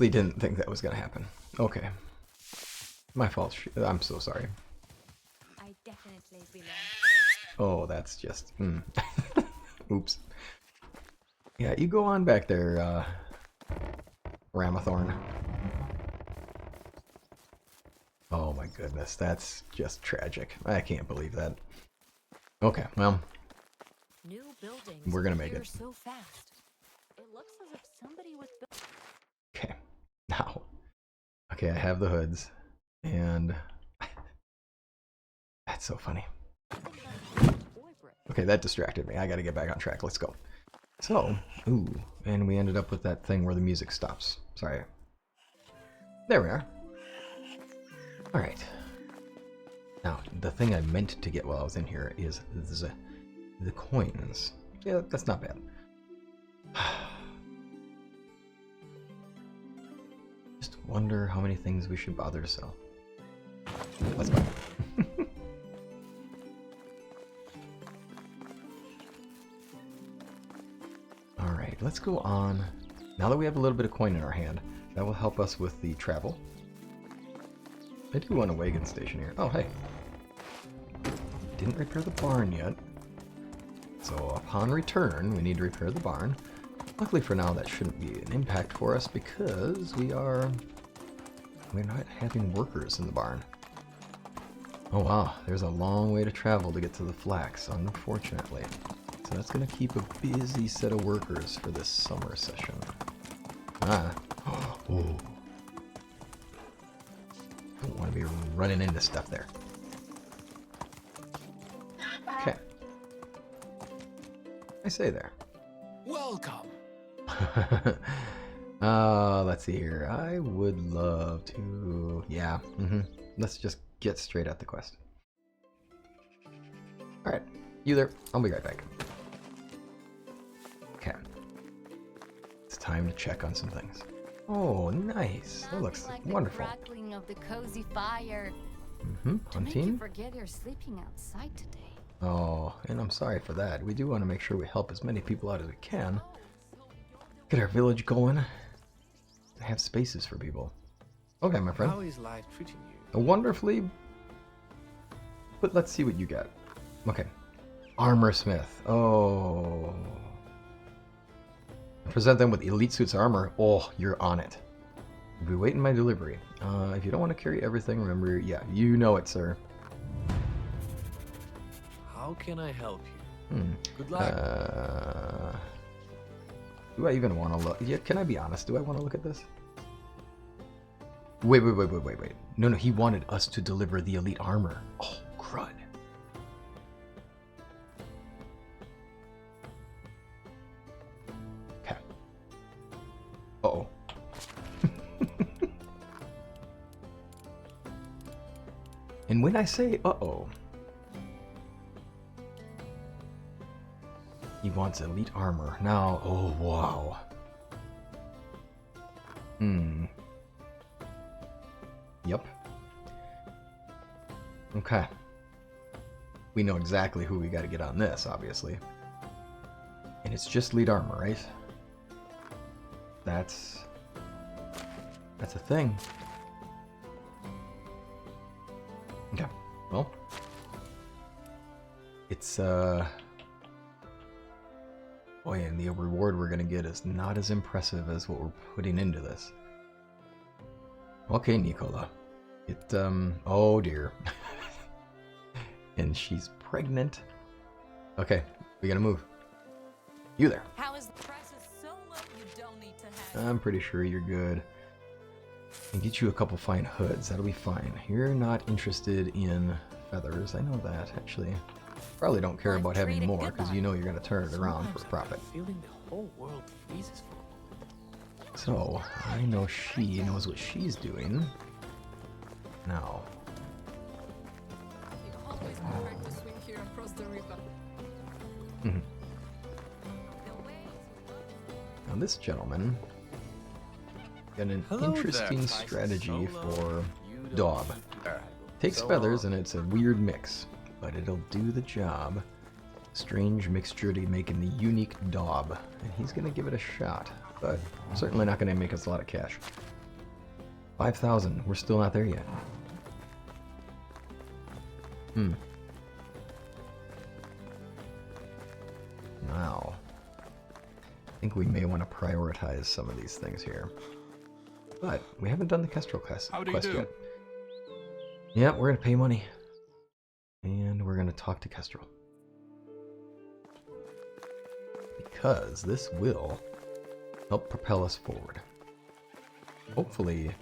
didn't think that was gonna happen. Okay. My fault. I'm so sorry. I definitely belong. Oh, that's just... Oops. Yeah, you go on back there, Ramathorn. Oh my goodness, that's just tragic. I can't believe that. Okay, well... New buildings we're gonna make appear it. so fast. It looks as if somebody was Okay, now... Okay, I have the hoods. And that's so funny. Okay, that distracted me. I gotta get back on track. Let's go. So, ooh, and we ended up with that thing where the music stops. Sorry. There we are. Alright. Now, the thing I meant to get while I was in here is the coins. Yeah, that's not bad. Just wonder how many things we should bother to sell. Let's go. Alright, let's go on. Now that we have a little bit of coin in our hand, that will help us with the travel. I do want a wagon station here. Oh, hey. Didn't repair the barn yet. So upon return, we need to repair the barn. Luckily for now, that shouldn't be an impact for us because we're not having workers in the barn. Oh wow, there's a long way to travel to get to the flax, unfortunately. So that's going to keep a busy set of workers for this summer session. Ah. Oh. Don't want to be running into stuff there. Okay. I say there. Welcome. Let's see here. I would love to... Yeah. Let's just get straight at the quest. Alright. You there. I'll be right back. Okay. It's time to check on some things. Oh, nice. That looks like wonderful. The crackling of the cozy fire. To make you Hunting? forget you're sleeping outside today. Oh, and I'm sorry for that. We do want to make sure we help as many people out as we can. Get our village going. Have spaces for people. Okay, my friend. How is life treating you? Wonderfully. But let's see what you got. Okay. Armor Smith. Oh. Present them with elite suits armor. Oh, you're on it. We'll be waiting my delivery. If you don't want to carry everything, remember, yeah, you know it, sir. How can I help you? Good luck. Do I even want to look? Yeah, can I be honest? Do I want to look at this? Wait. No, he wanted us to deliver the elite armor. Oh, crud. Okay. Uh-oh. And when I say uh-oh, he wants elite armor. Now, oh wow. Yep. Okay. We know exactly who we gotta get on this, obviously. And it's just elite armor, right? That's a thing. Okay. Well. It's boy, and the reward we're gonna get is not as impressive as what we're putting into this. Okay, Nikola. Oh dear. And she's pregnant. Okay, we gotta move. You there. How is the prices so low you don't need to have? I'm pretty sure you're good. And get you a couple fine hoods, that'll be fine. You're not interested in feathers, I know that, actually. Probably don't care about having more, because you know you're gonna turn it around for a profit. Feeling the whole world freezes for a moment. So, I know she knows what she's doing. Now. You always prefer to swim here across the river. Now this gentleman got an interesting strategy for daub. Takes feathers and it's a weird mix, but it'll do the job. Strange mixture to making the unique daub, and he's gonna give it a shot, but certainly not gonna make us a lot of cash. 5,000, we're still not there yet. Now, I think we may want to prioritize some of these things here. But we haven't done the Kestrel quest yet. Yeah, we're going to pay money. And we're going to talk to Kestrel. Because this will help propel us forward. Hopefully,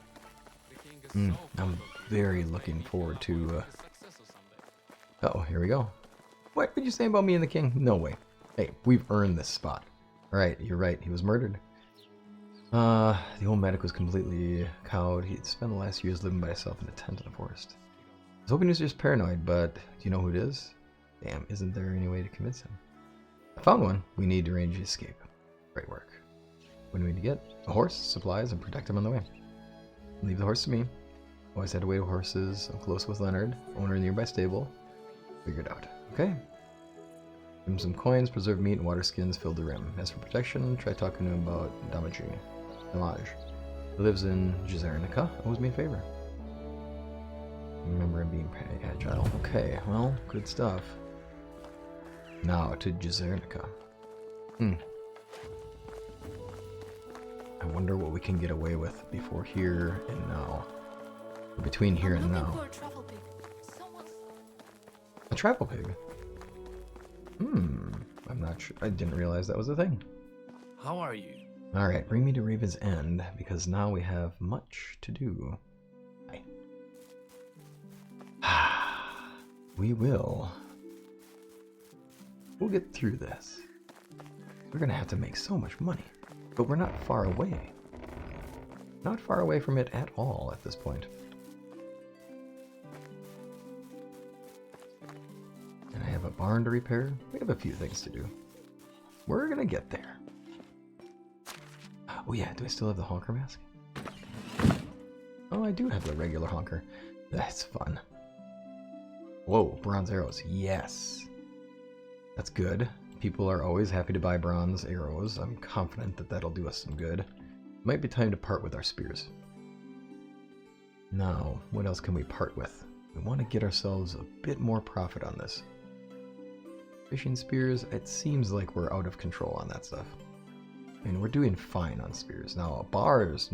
I'm very looking forward to... Uh-oh, here we go. What did you say about me and the king? No way. Hey, we've earned this spot. Alright, you're right, he was murdered. The old medic was completely cowed. He'd spent the last years living by himself in a tent in the forest. I was hoping he was just paranoid, but do you know who it is? Damn, isn't there any way to convince him? I found one. We need to arrange his escape. Great work. What do we need to get? A horse, supplies, and protect him on the way. Leave the horse to me. Always had to wait horses. I'm close with Leonard, owner of the nearby stable. Figured out. Okay. Give him some coins, preserved meat, and water skins filled the rim. As for protection, try talking to him about damage. He lives in Jezernica. Owes me a favor. Remember him being agile. Okay, well, good stuff. Now to Jezernica. I wonder what we can get away with before here and now. Or between here and Looking now. for a travel pig. Someone's... A travel pig? I'm not sure. I didn't realize that was a thing. How are you? Alright, bring me to Raven's End, because now we have much to do. We will. We'll get through this. We're gonna have to make so much money, but we're not far away. Not far away from it at all at this point. And I have a barn to repair. We have a few things to do. We're gonna get there. Oh yeah, do I still have the honker mask? Oh, I do have the regular honker. That's fun. Whoa, bronze arrows. Yes. That's good. People are always happy to buy bronze arrows. I'm confident that that'll do us some good. Might be time to part with our spears. Now, what else can we part with? We want to get ourselves a bit more profit on this. Fishing spears, it seems like we're out of control on that stuff. And we're doing fine on spears. Now, bars,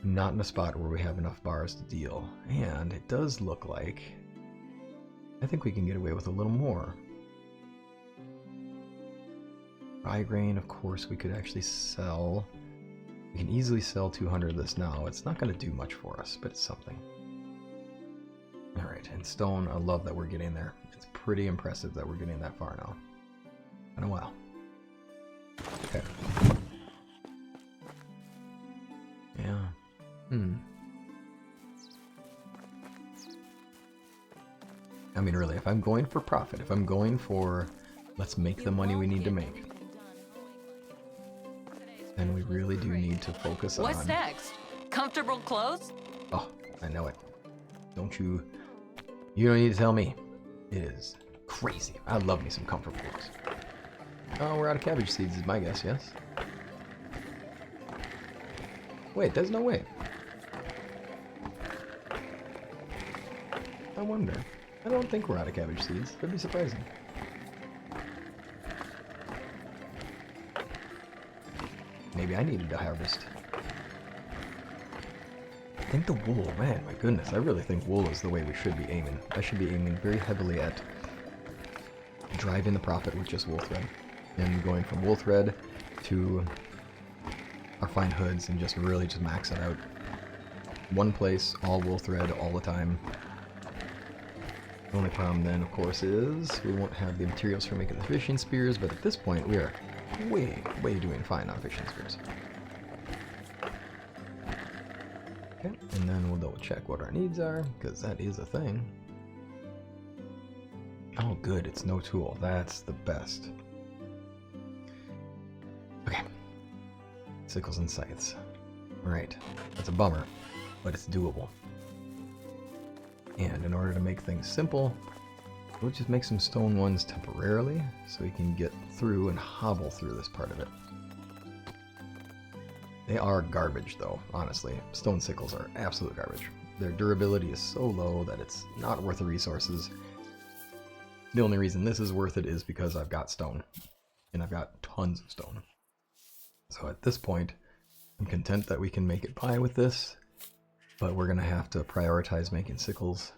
not in a spot where we have enough bars to deal. And it does look like I think we can get away with a little more. Rye grain, of course, we could actually sell. We can easily sell 200 of this now. It's not going to do much for us, but it's something. Alright, and stone, I love that we're getting there. It's pretty impressive that we're getting that far now. Been a while. Okay. Yeah. I mean, really, if I'm going for profit, if I'm going for let's make the money we need to make, then we really do need to focus on... What's next? Comfortable clothes? Oh, I know it. Don't you... You don't need to tell me. It is crazy. I love me some comfort clothes. Oh, we're out of cabbage seeds is my guess, yes? Wait, there's no way. I wonder. I don't think we're out of cabbage seeds. That'd be surprising. Maybe I needed to harvest. I think the wool, man, my goodness, I really think wool is the way we should be aiming. I should be aiming very heavily at driving the profit with just wool thread. And going from wool thread to our fine hoods and just really just max it out. One place, all wool thread all the time. The only problem then, of course, is we won't have the materials for making the fishing spears, but at this point we are way doing fine on fishing spears. Okay, and then we'll double check what our needs are, because that is a thing. Oh good, it's no tool. That's the best. Okay. Sickles and scythes. Alright, that's a bummer, but it's doable. And in order to make things simple, we'll just make some stone ones temporarily, so we can get through and hobble through this part of it. They are garbage though, honestly. Stone sickles are absolute garbage. Their durability is so low that it's not worth the resources. The only reason this is worth it is because I've got stone. And I've got tons of stone. So at this point, I'm content that we can make it by with this. But we're going to have to prioritize making sickles.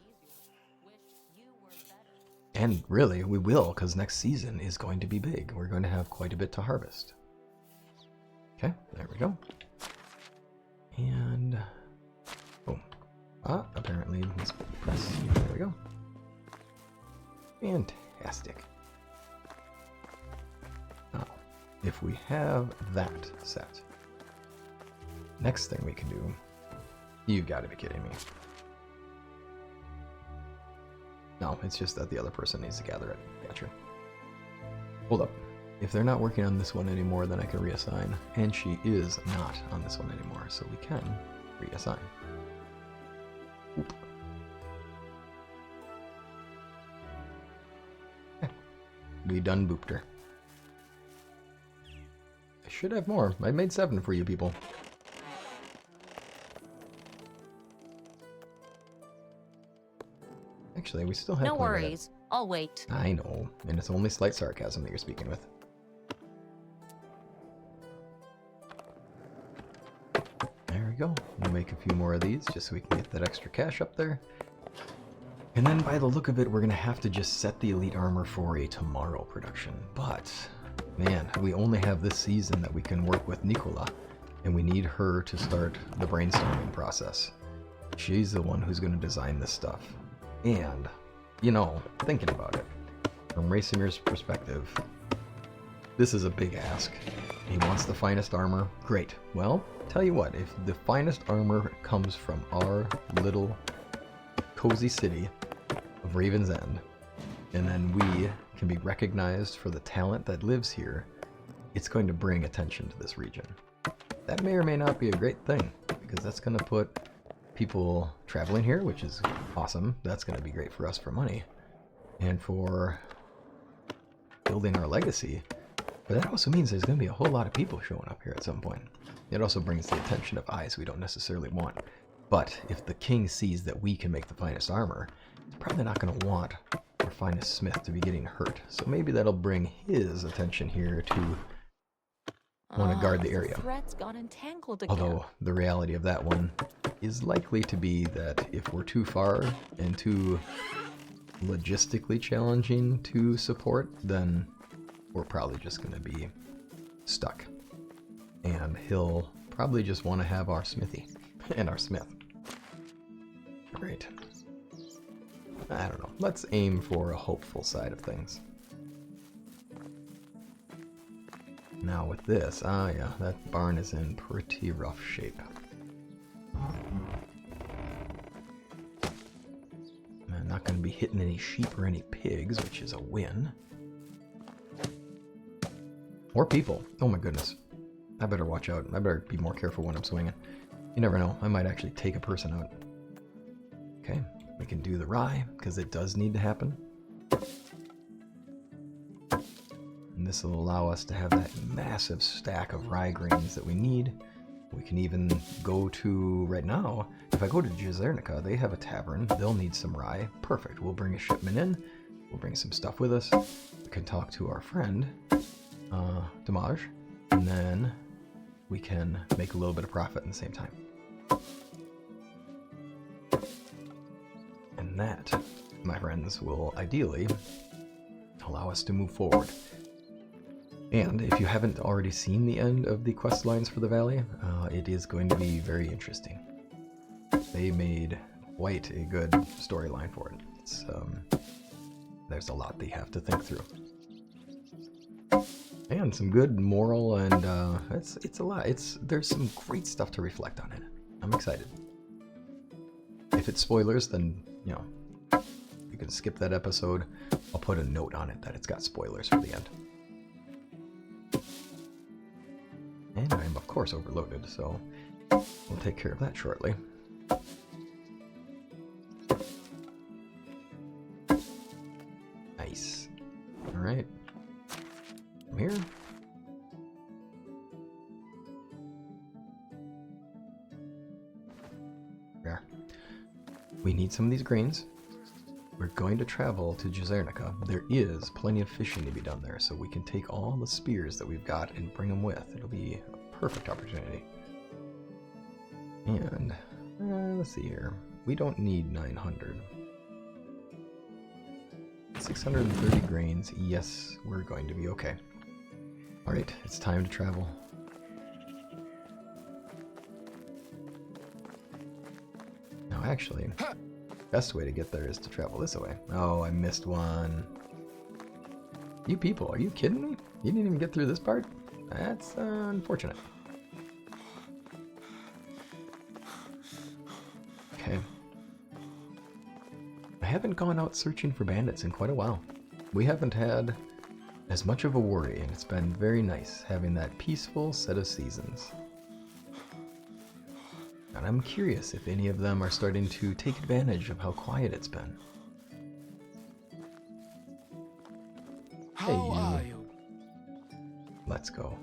And really, we will, because next season is going to be big. We're going to have quite a bit to harvest. Okay, there we go. And... boom. Ah, apparently this press. There we go. Fantastic. Now, if we have that set, next thing we can do... You've got to be kidding me. No, it's just that the other person needs to gather it. Gotcha. Hold up. If they're not working on this one anymore, then I can reassign. And she is not on this one anymore, so we can reassign. Oop. We done booped her. I should have more. I made 7 for you people. Actually, we still have No quite a bit. worries. I'll wait. I know, and it's only slight sarcasm that you're speaking with. go. We'll make a few more of these just so we can get that extra cash up there. And then by the look of it, we're going to have to just set the elite armor for a tomorrow production. But, man, we only have this season that we can work with Nikola. And we need her to start the brainstorming process. She's the one who's going to design this stuff. And, you know, thinking about it, from Raysimir's perspective, this is a big ask. He wants the finest armor. Great. Well, tell you what, if the finest armor comes from our little cozy city of Raven's End, and then we can be recognized for the talent that lives here, it's going to bring attention to this region. That may or may not be a great thing, because that's going to put people traveling here, which is awesome. That's going to be great for us for money and for building our legacy. But that also means there's going to be a whole lot of people showing up here at some point. It also brings the attention of eyes we don't necessarily want. But if the king sees that we can make the finest armor, he's probably not going to want our finest smith to be getting hurt. So maybe that'll bring his attention here to want to guard the area. Threads got entangled again. Although the reality of that one is likely to be that if we're too far and too logistically challenging to support, then we're probably just going to be stuck. And he'll probably just want to have our smithy and our smith. Great. I don't know. Let's aim for a hopeful side of things. Now with this, yeah, that barn is in pretty rough shape. I'm not going to be hitting any sheep or any pigs, which is a win. Or people. Oh my goodness. I better watch out. I better be more careful when I'm swinging. You never know. I might actually take a person out. Okay, we can do the rye, because it does need to happen. And this will allow us to have that massive stack of rye grains that we need. We can even go to, right now, if I go to Jezernica, they have a tavern. They'll need some rye. Perfect. We'll bring a shipment in. We'll bring some stuff with us. We can talk to our friend, Damage, and then we can make a little bit of profit at the same time. And that, my friends, will ideally allow us to move forward. And if you haven't already seen the end of the quest lines for the valley, it is going to be very interesting. They made quite a good storyline for it. It's, there's a lot they have to think through. And some good moral, and it's a lot. There's some great stuff to reflect on it. I'm excited. If it's spoilers, then, you know, you can skip that episode. I'll put a note on it that it's got spoilers for the end. And I'm, of course, overloaded, so we'll take care of that shortly. Nice. Alright. From here. There. We need some of these grains. We're going to travel to Jezernica. There is plenty of fishing to be done there, so we can take all the spears that we've got and bring them with. It'll be a perfect opportunity. And, let's see here. We don't need 900. 630 grains. Yes, we're going to be okay. Alright, it's time to travel. Now, actually, best way to get there is to travel this way. Oh, I missed one. You people, are you kidding me? You didn't even get through this part? That's unfortunate. Okay. I haven't gone out searching for bandits in quite a while. We haven't had as much of a worry, and it's been very nice having that peaceful set of seasons. And I'm curious if any of them are starting to take advantage of how quiet it's been. How are you? Let's go.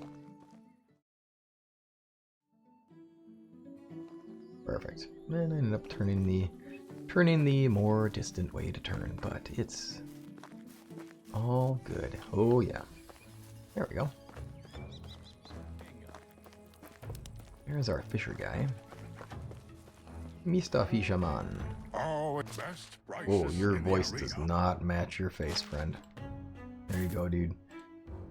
Perfect. And I ended up turning the more distant way to turn, but it's all good. Oh yeah. There we go. There's our fisher guy. Mr. Fisherman. Oh, it's best prices Whoa, your in the voice does arena. not match your face, friend. There you go, dude.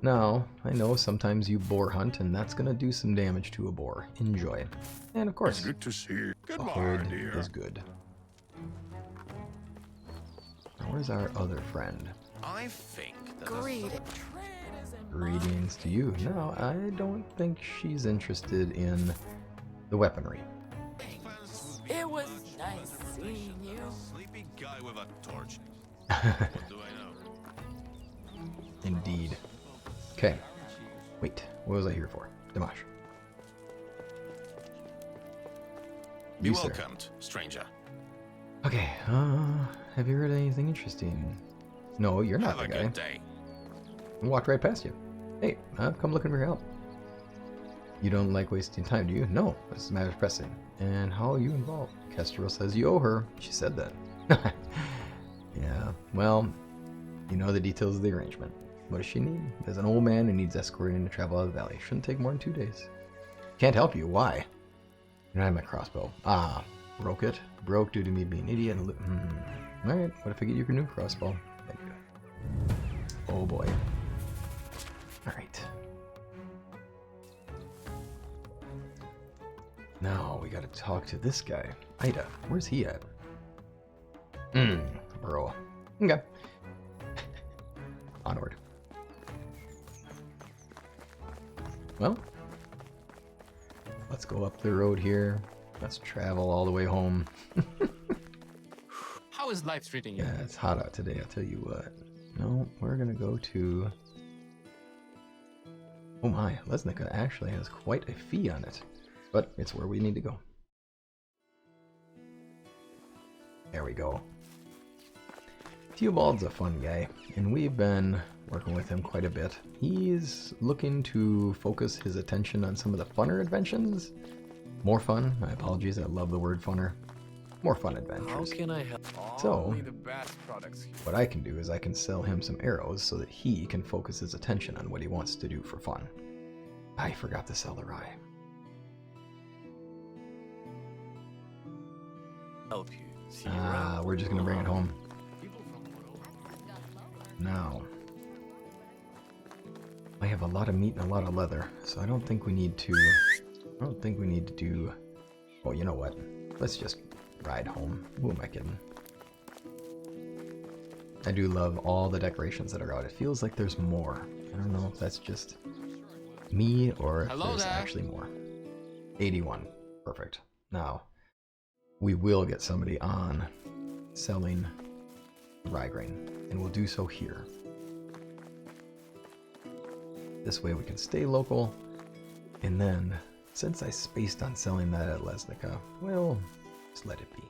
Now, I know sometimes you boar hunt, and that's gonna do some damage to a boar. Enjoy. And of It's course, good to see you. a Goodbye, hood dear. is good. Now, where's our other friend? I think that Greed. Greetings to you. No, I don't think she's interested in the weaponry. It was nice seeing you. sleepy guy with a torch. What do I know? Indeed. Okay. Wait, what was I here for? Dimash. Be You, sir. welcomed, stranger. Okay, have you heard anything interesting? No, you're not Have the a guy. good day. I walked right past you. Hey, I've come looking for your help. You don't like wasting time, do you? No, this is a matter of pressing. And how are you involved? Kestrel says you owe her. She said that. Yeah, well, you know the details of the arrangement. What does she need? There's an old man who needs escorting to travel out of the valley. Shouldn't take more than 2 days. Can't help you. Why? You don't have my crossbow. Ah, broke it. Broke due to me being an idiot. Alright, what if I get you a new crossbow? Thank you. Oh boy. Alright. Now we gotta talk to this guy. Ida, where's he at? Bro. Okay. Onward. Well, let's go up the road here. Let's travel all the way home. How is life treating you? Yeah, it's hot out today, I'll tell you what. No, we're gonna go to... Oh my, Lesnica actually has quite a fee on it. But it's where we need to go. There we go. Theobald's a fun guy, and we've been working with him quite a bit. He's looking to focus his attention on some of the funner inventions. More fun. My apologies, I love the word funner. More fun How adventures. can I help? So, Only the best products here. what I can do is I can sell him some arrows so that he can focus his attention on what he wants to do for fun. I forgot to sell the rye. Help you. See you around. We're just gonna bring it home. People from World. Now, I have a lot of meat and a lot of leather, so I don't think we need to. I don't think we need to do. Oh, you know what? Let's just ride home. Who am I kidding? I do love all the decorations that are out. It feels like there's more. I don't know if that's just me or if Hello there's there. actually more. 81. Perfect. Now, we will get somebody on selling rye grain, and we'll do so here. This way we can stay local, and then, since I spaced on selling that at Lesnica, well, just let it be.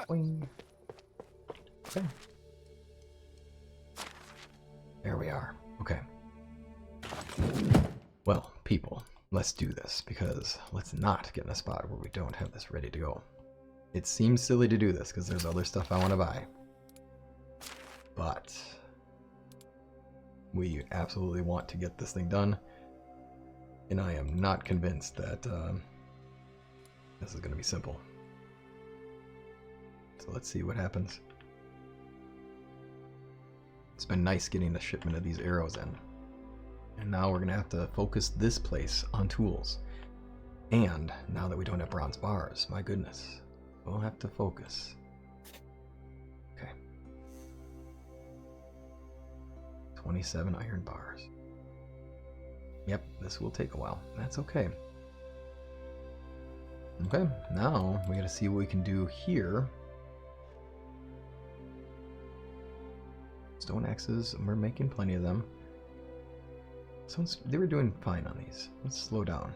Boing. Okay. There we are. Okay. Well, people, let's do this, because let's not get in a spot where we don't have this ready to go. It seems silly to do this, because there's other stuff I want to buy. But we absolutely want to get this thing done, and I am not convinced that this is going to be simple. So let's see what happens. It's been nice getting the shipment of these arrows in. And now we're going to have to focus this place on tools. And now that we don't have bronze bars, my goodness, we'll have to focus. Okay. 27 iron bars. Yep, this will take a while. That's okay. Okay, now we gotta see what we can do here. Stone axes, we're making plenty of them. So they were doing fine on these. Let's slow down.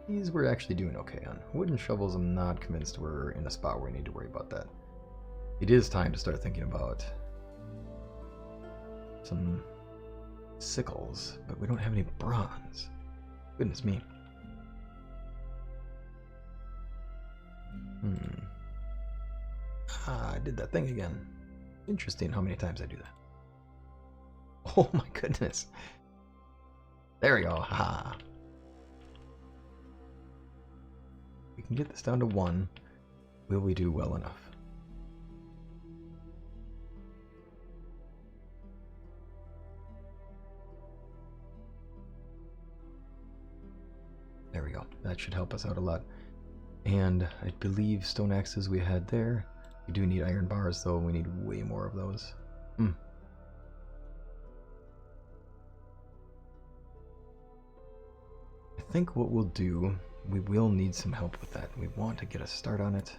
These we're actually doing okay on. Wooden shovels, I'm not convinced we're in a spot where we need to worry about that. It is time to start thinking about some sickles, but we don't have any bronze. Goodness me. I did that thing again. Interesting how many times I do that. Oh my goodness. There we go. Ha. We can get this down to 1. Will we do well enough? There we go. That should help us out a lot. And I believe stone axes we had there. We do need iron bars, though. We need way more of those. I think what we'll do, we will need some help with that. We want to get a start on it.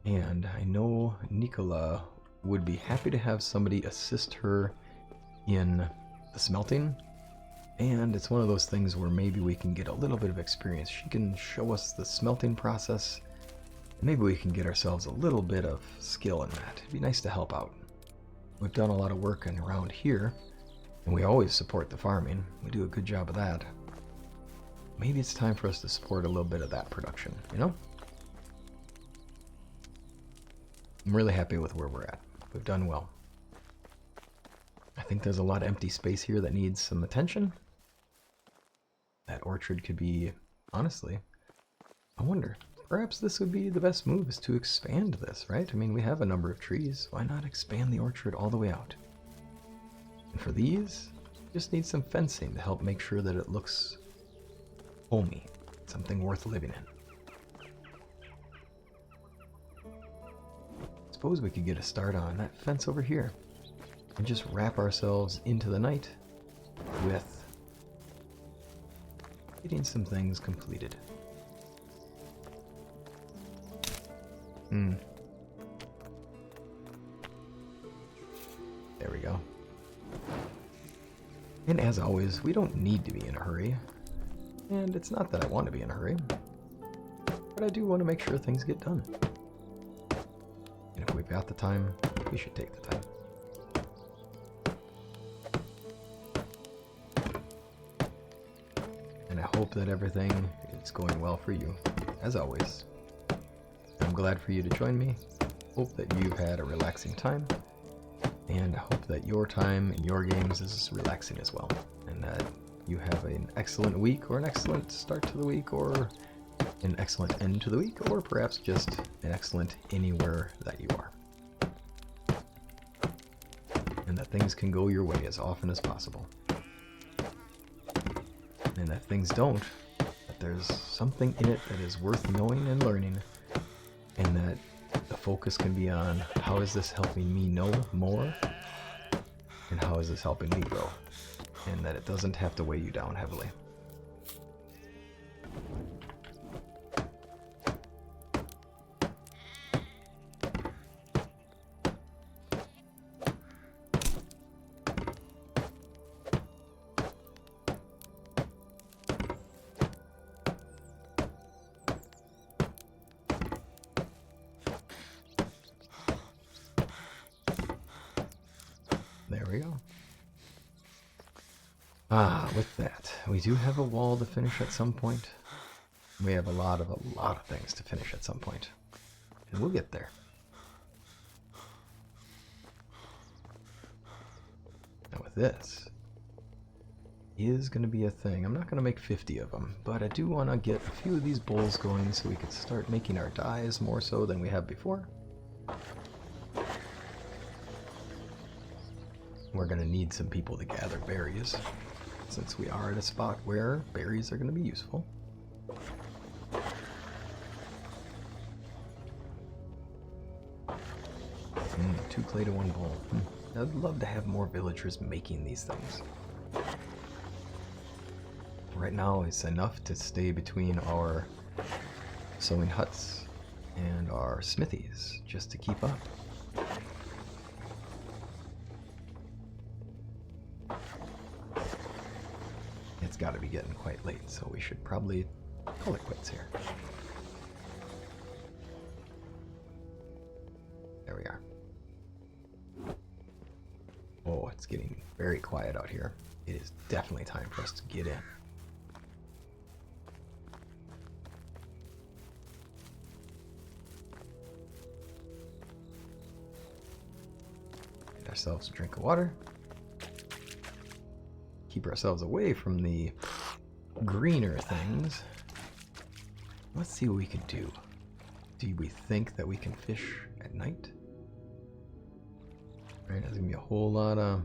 And I know Nikola would be happy to have somebody assist her in the smelting. And it's one of those things where maybe we can get a little bit of experience. She can show us the smelting process. Maybe we can get ourselves a little bit of skill in that. It'd be nice to help out. We've done a lot of work around here, and we always support the farming. We do a good job of that. Maybe it's time for us to support a little bit of that production, you know? I'm really happy with where we're at. We've done well. I think there's a lot of empty space here that needs some attention. That orchard could be, honestly, I wonder, perhaps this would be the best move, is to expand this, right? I mean, we have a number of trees. Why not expand the orchard all the way out? And for these, just need some fencing to help make sure that it looks homey, something worth living in. Suppose we could get a start on that fence over here and just wrap ourselves into the night with getting some things completed. There we go. And as always, we don't need to be in a hurry. And it's not that I want to be in a hurry, but I do want to make sure things get done. And if we've got the time, we should take the time. And I hope that everything is going well for you, as always. I'm glad for you to join me. Hope that you've had a relaxing time. And I hope that your time in your games is relaxing as well. And that you have an excellent week, or an excellent start to the week, or an excellent end to the week, or perhaps just an excellent anywhere that you are. And that things can go your way as often as possible. And that things don't, that there's something in it that is worth knowing and learning, and that the focus can be on how is this helping me know more, and how is this helping me grow, and that it doesn't have to weigh you down heavily. There we go. With that, we do have a wall to finish at some point. We have a lot of things to finish at some point. And we'll get there. Now with this, is going to be a thing. I'm not going to make 50 of them, but I do want to get a few of these bowls going so we can start making our dyes more so than we have before. We're going to need some people to gather berries, since we are at a spot where berries are going to be useful. 2 clay to 1 bowl. I'd love to have more villagers making these things. Right now it's enough to stay between our sewing huts and our smithies, just to keep up. It's got to be getting quite late, so we should probably call it quits here. There we are. Oh, it's getting very quiet out here. It is definitely time for us to get in. Get ourselves a drink of water. keep ourselves away from the greener things. Let's see what we can do. Do we think that we can fish at night? Alright, there's gonna be a whole lot of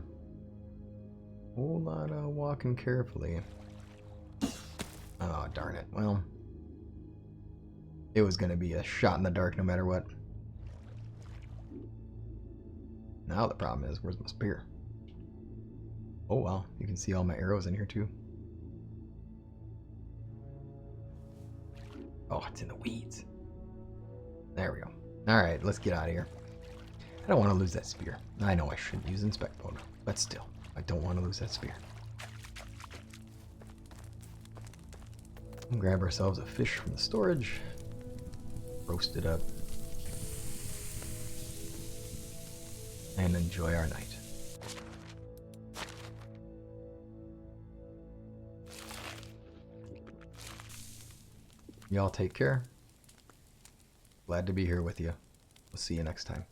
walking carefully. Oh, darn it. Well, it was gonna be a shot in the dark no matter what. Now the problem is, where's my spear? Oh well, you can see all my arrows in here too. Oh, it's in the weeds. There we go. Alright, let's get out of here. I don't want to lose that spear. I know I shouldn't use inspect mode, but still, I don't want to lose that spear. We'll grab ourselves a fish from the storage, roast it up, and enjoy our night. Y'all take care. Glad to be here with you. We'll see you next time.